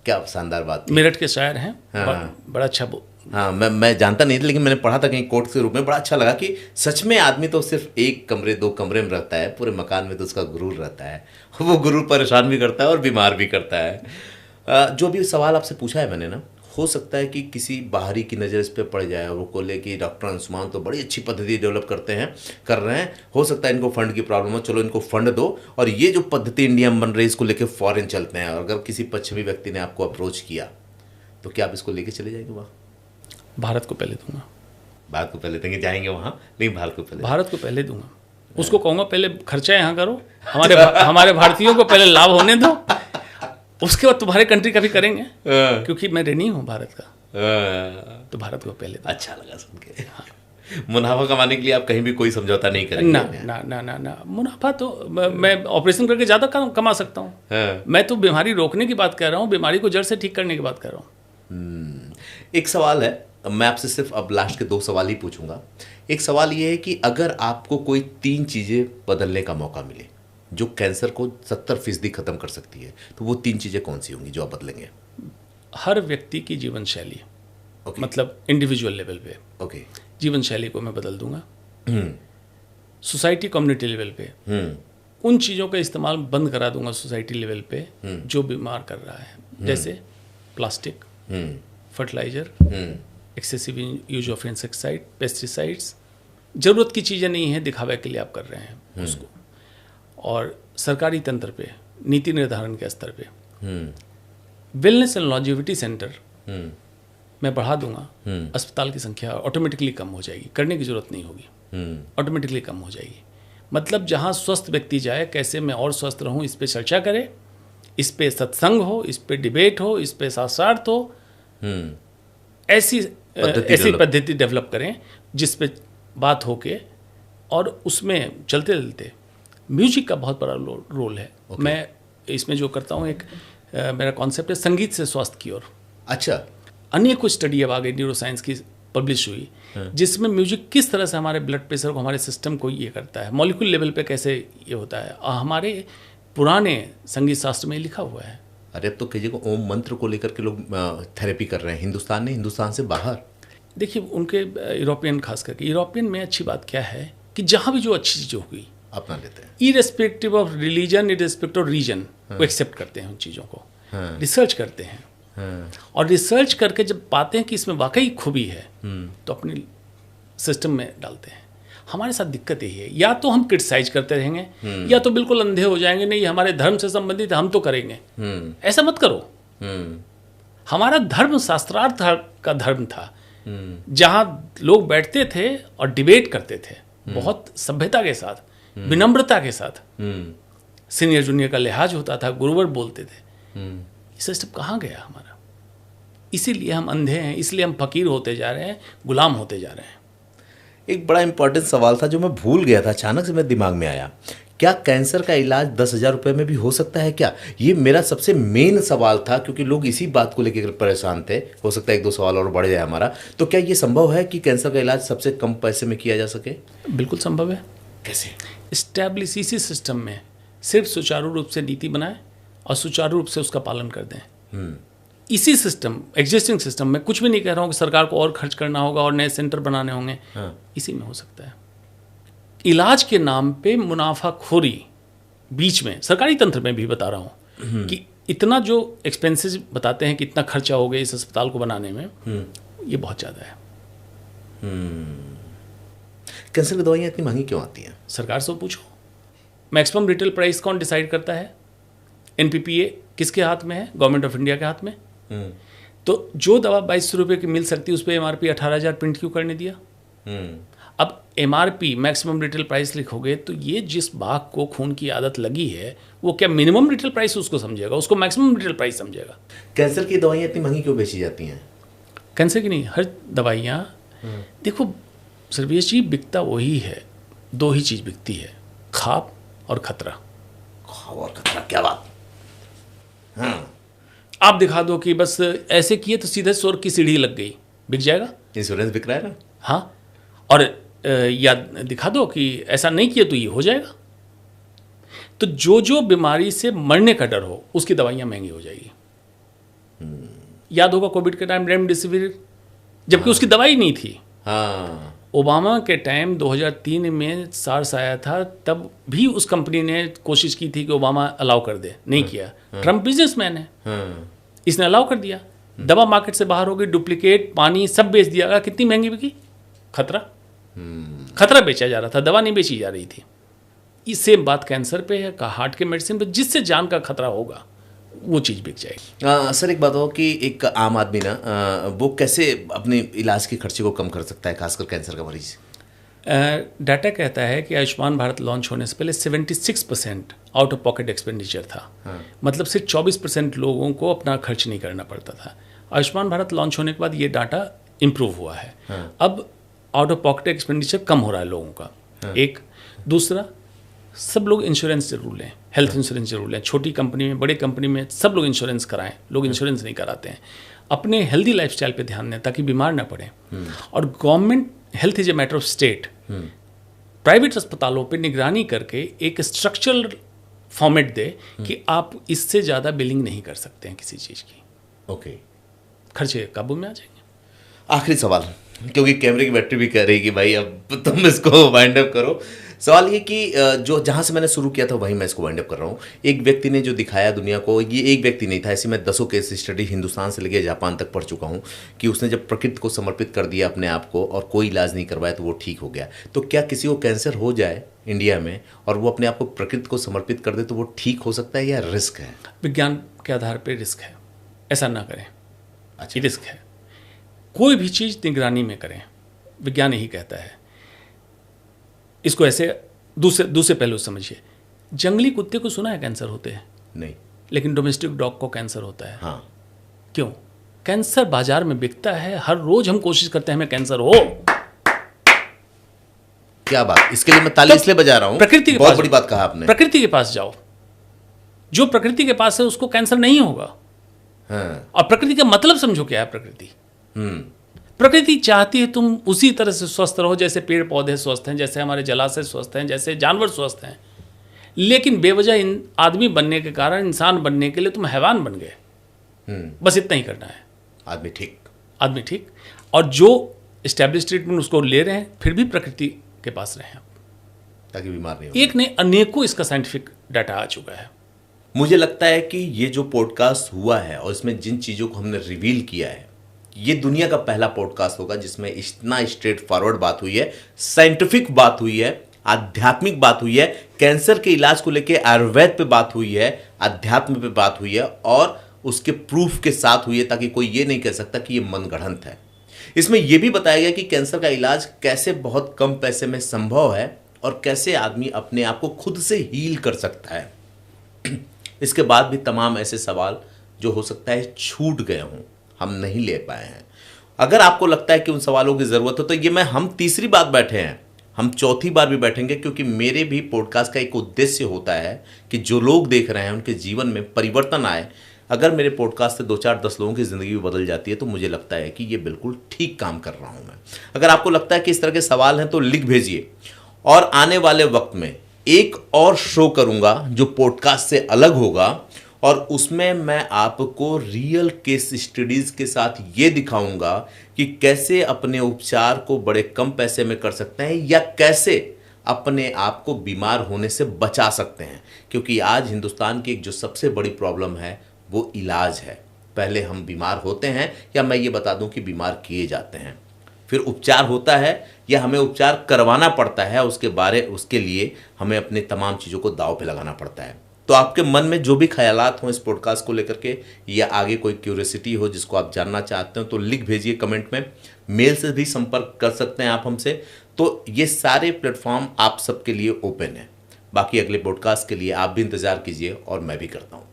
क्या शानदार बात थी। मेरठ के शायर हैं। हाँ। बड़ा अच्छा हाँ, मैं जानता नहीं था, लेकिन मैंने पढ़ा था कहीं कोट के रूप में। बड़ा अच्छा लगा कि सच में आदमी तो सिर्फ एक कमरे 2 कमरे में रहता है, पूरे मकान में तो उसका गुरूर रहता है। वो गुरूर परेशान भी करता है और बीमार भी करता है। जो भी सवाल आपसे पूछा है मैंने ना, हो सकता है कि किसी बाहरी की नज़र इस पर पड़ जाए और वो बोले कि डॉक्टर अंशुमान तो बड़ी अच्छी पद्धति डेवलप कर रहे हैं, हो सकता है इनको फंड की प्रॉब्लम हो, चलो इनको फंड दो और ये जो पद्धति इंडिया में बन रही है इसको लेके फॉरेन चलते हैं। और अगर किसी पश्चिमी व्यक्ति ने आपको अप्रोच किया तो क्या आप इसको लेके चले जाएंगे वहाँ? भारत को पहले दूंगा। भारत को पहले देंगे, जाएंगे वहाँ नहीं, भारत को पहले दूंगा। उसको कहूँगा पहले खर्चा यहाँ करो, हमारे भारतीयों को पहले लाभ होने दो, उसके बाद तुम्हारे कंट्री का भी करेंगे, क्योंकि मैं ऋणी हूँ भारत का। तो भारत को पहले दो। अच्छा लगा सुन के। मुनाफा कमाने के लिए आप कहीं भी कोई समझौता नहीं करेंगे? ना। मुनाफा तो मैं ऑपरेशन करके ज़्यादा कमा सकता हूँ। मैं तो बीमारी रोकने की बात कर रहा हूँ, बीमारी को जड़ से ठीक करने की बात कर रहा हूँ। एक सवाल है, मैं आपसे सिर्फ अब लास्ट के 2 सवाल ही पूछूंगा। एक सवाल ये है कि अगर आपको कोई 3 चीज़ें बदलने का मौका मिले जो कैंसर को 70% खत्म कर सकती है, तो वो 3 चीज़ें कौन सी होंगी जो आप बदलेंगे? हर व्यक्ति की जीवन शैली, मतलब इंडिविजुअल लेवल पे जीवन शैली को मैं बदल दूंगा। सोसाइटी कम्युनिटी लेवल पे उन चीज़ों का इस्तेमाल बंद करा दूंगा सोसाइटी लेवल पे जो बीमार कर रहा है, जैसे plastic, fertiliser, excessive use of insecticide, pesticides. ज़रूरत की चीज़ें नहीं है, दिखावे के लिए आप कर रहे हैं उसको। और सरकारी तंत्र पे, नीति निर्धारण के स्तर पे वेलनेस एंड लॉन्जेविटी सेंटर मैं बढ़ा दूंगा। अस्पताल की संख्या ऑटोमेटिकली कम हो जाएगी, करने की जरूरत नहीं होगी, ऑटोमेटिकली कम हो जाएगी। मतलब जहाँ स्वस्थ व्यक्ति जाए, कैसे मैं और स्वस्थ रहूँ इस पे चर्चा करे, इस पे सत्संग हो, इस पे डिबेट हो, इस पे शास्त्रार्थ हो, ऐसी पद्धति डेवलप करें जिस पे बात हो के, और उसमें चलते चलते म्यूजिक का बहुत बड़ा रोल है। मैं इसमें जो करता हूँ, एक मेरा कॉन्सेप्ट है संगीत से स्वास्थ्य की ओर। अच्छा। अन्य कुछ स्टडी अब आ गई न्यूरो साइंस की पब्लिश हुई, जिसमें म्यूजिक किस तरह से हमारे ब्लड प्रेशर को, हमारे सिस्टम को ये करता है, मॉलिक्यूल लेवल पे कैसे ये होता है, हमारे पुराने संगीत शास्त्र में लिखा हुआ है। अरे अब तो कई जगह ओम मंत्र को लेकर के लोग थेरेपी कर रहे हैं, हिंदुस्तान नहीं, हिंदुस्तान से बाहर। देखिए उनके यूरोपियन, खास करके यूरोपियन में अच्छी बात क्या है कि जहाँ भी जो अच्छी चीज़ होगी अपना लेते हैं, irrespective of religion, irrespective of region, वो एक्सेप्ट करते हैं उन चीज़ों को, रिसर्च करते हैं, और रिसर्च करके जब पाते हैं कि इसमें वाकई खूबी है तो अपने सिस्टम में डालते हैं। हमारे साथ दिक्कत यही है, या तो हम क्रिटिसाइज करते रहेंगे या तो बिल्कुल अंधे हो जाएंगे, नहीं हमारे धर्म से संबंधित है, हम तो करेंगे। ऐसा मत करो। हमारा धर्म शास्त्रार्थ का धर्म था, जहाँ लोग बैठते थे और डिबेट करते थे बहुत सभ्यता के साथ, विनम्रता के साथ, सीनियर जूनियर का लिहाज होता था, गुरुवर बोलते थे। ये सिस्टम कहाँ गया हमारा? इसीलिए हम अंधे हैं, इसलिए हम फकीर होते जा रहे हैं, गुलाम होते जा रहे हैं। एक बड़ा इंपॉर्टेंट सवाल था जो मैं भूल गया था, अचानक से मेरे दिमाग में आया। क्या कैंसर का इलाज 10,000 रुपये में भी हो सकता है क्या? ये मेरा सबसे मेन सवाल था, क्योंकि लोग इसी बात को लेकर परेशान थे। हो सकता है 1-2 सवाल और बढ़ जाए हमारा। तो क्या ये संभव है कि कैंसर का इलाज सबसे कम पैसे में किया जा सके? बिल्कुल संभव है। कैसे? इस्टेब्लिश इसी सिस्टम में सिर्फ सुचारू रूप से नीति बनाए और सुचारू रूप से उसका पालन कर दें। इसी सिस्टम, एग्जिस्टिंग सिस्टम में, कुछ भी नहीं कह रहा हूँ कि सरकार को और खर्च करना होगा और नए सेंटर बनाने होंगे। इसी में हो सकता है। इलाज के नाम पे मुनाफाखोरी बीच में, सरकारी तंत्र में भी बता रहा हूँ कि इतना जो एक्सपेंसेस बताते हैं कि इतना खर्चा हो गया इस अस्पताल को बनाने में, ये बहुत ज़्यादा है। कैंसर की दवाइयाँ इतनी महंगी क्यों आती हैं? सरकार से पूछो। मैक्सिमम रिटेल प्राइस कौन डिसाइड करता है? NPPA किसके हाथ में है? गवर्नमेंट ऑफ इंडिया के हाथ में। तो जो दवा 2200 रुपये की मिल सकती है उस पर MRP 18,000 प्रिंट क्यों करने दिया? अब MRP मैक्सिमम रिटेल प्राइस लिखोगे तो ये जिस बाघ को खून की आदत लगी है वो क्या मिनिमम रिटेल प्राइस उसको समझेगा? उसको मैक्सिमम रिटेल प्राइस समझेगा। कैंसर की दवाइयाँ इतनी महंगी क्यों बेची जाती हैं? कैंसर की नहीं, हर दवाइयाँ। देखो सर्वेश जी, बिकता वही है, 2 ही चीज़ बिकती है, खाप और खतरा। खाप और खतरा, क्या बात। हाँ, आप दिखा दो कि बस ऐसे किए तो सीधे स्वर्ग की सीढ़ी लग गई, बिक जाएगा। इंश्योरेंस बिक रहा है ना। हाँ, और या दिखा दो कि ऐसा नहीं किया तो ये हो जाएगा। तो जो जो बीमारी से मरने का डर हो उसकी दवाइयाँ महंगी हो जाएगी। याद होगा कोविड के टाइम रेमडेसिविर, जबकि उसकी दवाई नहीं थी। हाँ, ओबामा के टाइम 2003 में सार्स आया था, तब भी उस कंपनी ने कोशिश की थी कि ओबामा अलाउ कर दे, नहीं किया। ट्रम्प बिजनेसमैन है, इसने अलाउ कर दिया, दवा मार्केट से बाहर हो गई, डुप्लीकेट पानी सब बेच दिया गया। कितनी महंगी बिकी? खतरा बेचा जा रहा था, दवा नहीं बेची जा रही थी। ये सेम बात कैंसर पे है, का हार्ट के मेडिसिन पे, जिससे जान का खतरा होगा वो चीज़ बिक जाएगी। सर एक बात हो कि एक आम आदमी ना वो कैसे अपने इलाज के खर्चे को कम कर सकता है, खासकर कैंसर का मरीज? डाटा कहता है कि आयुष्मान भारत लॉन्च होने से पहले 76% आउट ऑफ पॉकेट एक्सपेंडिचर था। मतलब सिर्फ 24% लोगों को अपना खर्च नहीं करना पड़ता था। आयुष्मान भारत लॉन्च होने के बाद ये डाटा इम्प्रूव हुआ है। अब आउट ऑफ पॉकेट एक्सपेंडिचर कम हो रहा है लोगों का। एक दूसरा, सब लोग इंश्योरेंस जरूर लें, हेल्थ इंश्योरेंस जरूर लें। छोटी कंपनी में, बड़ी कंपनी में सब लोग इंश्योरेंस कराएं। लोग इंश्योरेंस नहीं कराते हैं। अपने हेल्दी लाइफस्टाइल पे ध्यान दें ताकि बीमार ना पड़े। और government, health is a matter of state, private अस्पतालों पे निगरानी करके एक स्ट्रक्चरल फॉर्मेट दे कि आप इससे ज़्यादा बिलिंग नहीं कर सकते हैं किसी चीज़ की। ओके, खर्चे काबू में आ जाएंगे। आखिरी सवाल, क्योंकि कैमरे की बैटरी भी कह रही कि भाई अब तुम इसको वाइंड अप करो। सवाल ये कि जो जहाँ से मैंने शुरू किया था वहीं मैं इसको वाइंड अप कर रहा हूँ। एक व्यक्ति ने जो दिखाया दुनिया को, ये एक व्यक्ति नहीं था, ऐसी मैं 10 केस स्टडी हिंदुस्तान से लेकर जापान तक पढ़ चुका हूँ कि उसने जब प्रकृति को समर्पित कर दिया अपने आप को और कोई इलाज नहीं करवाया तो वो ठीक हो गया। तो क्या किसी को कैंसर हो जाए इंडिया में और वो अपने आप को प्रकृति को समर्पित कर दे तो वो ठीक हो सकता है या रिस्क है? विज्ञान के आधार पर रिस्क है, ऐसा ना करें। अच्छा, रिस्क है। कोई भी चीज़ निगरानी में करें, विज्ञान यही कहता है। इसको ऐसे दूसरे पहलू समझिए। जंगली कुत्ते को सुना है कैंसर होते हैं? नहीं। लेकिन डोमेस्टिक डॉग को कैंसर होता है। हाँ। क्यों? कैंसर बाजार में बिकता है, हर रोज हम कोशिश करते हैं हमें कैंसर हो। क्या बात, इसके लिए मैं ताली इसलिए बजा रहा हूं। प्रकृति के बहुत पास, बड़ी बात कहा आपने। प्रकृति के पास जाओ, जो प्रकृति के पास है उसको कैंसर नहीं होगा। हाँ। और प्रकृति का मतलब समझो क्या है। प्रकृति प्रकृति चाहती है तुम उसी तरह से स्वस्थ रहो जैसे पेड़ पौधे स्वस्थ हैं, जैसे हमारे जलाशय स्वस्थ हैं, जैसे जानवर स्वस्थ हैं। लेकिन बेवजह आदमी बनने के कारण, इंसान बनने के लिए तुम हैवान बन गए। बस इतना ही करना है। आदमी ठीक। और जो एस्टैब्लिश ट्रीटमेंट उसको ले रहे हैं, फिर भी प्रकृति के पास रहे हैं ताकि बीमार नहीं हो। एक नहीं, अनेकों इसका साइंटिफिक डाटा आ चुका है। मुझे लगता है कि ये जो पॉडकास्ट हुआ है और इसमें जिन चीज़ों को हमने रिवील किया है, ये दुनिया का पहला पॉडकास्ट होगा जिसमें इतना स्ट्रेट फॉरवर्ड बात हुई है, साइंटिफिक बात हुई है, आध्यात्मिक बात हुई है, कैंसर के इलाज को लेकर आयुर्वेद पे बात हुई है, अध्यात्म पे बात हुई है और उसके प्रूफ के साथ हुई है, ताकि कोई ये नहीं कह सकता कि ये मनगढ़ंत है। इसमें यह भी बताया गया कि कैंसर का इलाज कैसे बहुत कम पैसे में संभव है और कैसे आदमी अपने आप को खुद से हील कर सकता है। इसके बाद भी तमाम ऐसे सवाल जो हो सकता है छूट गए हों, हम नहीं ले पाए हैं। अगर आपको लगता है कि उन सवालों की ज़रूरत हो तो ये हम तीसरी बार बैठे हैं, हम चौथी बार भी बैठेंगे, क्योंकि मेरे भी पॉडकास्ट का एक उद्देश्य होता है कि जो लोग देख रहे हैं उनके जीवन में परिवर्तन आए। अगर मेरे पॉडकास्ट से 2, 4, 10 लोगों की ज़िंदगी भी बदल जाती है तो मुझे लगता है कि ये बिल्कुल ठीक काम कर रहा हूँ मैं। अगर आपको लगता है कि इस तरह के सवाल हैं तो लिख भेजिए, और आने वाले वक्त में एक और शो करूँगा जो पॉडकास्ट से अलग होगा और उसमें मैं आपको रियल केस स्टडीज़ के साथ ये दिखाऊंगा कि कैसे अपने उपचार को बड़े कम पैसे में कर सकते हैं या कैसे अपने आप को बीमार होने से बचा सकते हैं। क्योंकि आज हिंदुस्तान की एक जो सबसे बड़ी प्रॉब्लम है वो इलाज है। पहले हम बीमार होते हैं, या मैं ये बता दूं कि बीमार किए जाते हैं, फिर उपचार होता है या हमें उपचार करवाना पड़ता है, उसके लिए हमें अपने तमाम चीज़ों को दांव पे लगाना पड़ता है। तो आपके मन में जो भी ख्यालात हों इस पॉडकास्ट को लेकर के, या आगे कोई क्यूरियोसिटी हो जिसको आप जानना चाहते हो, तो लिख भेजिए कमेंट में। मेल से भी संपर्क कर सकते हैं आप हमसे। तो ये सारे प्लेटफॉर्म आप सबके लिए ओपन है। बाकी अगले पॉडकास्ट के लिए आप भी इंतज़ार कीजिए और मैं भी करता हूँ।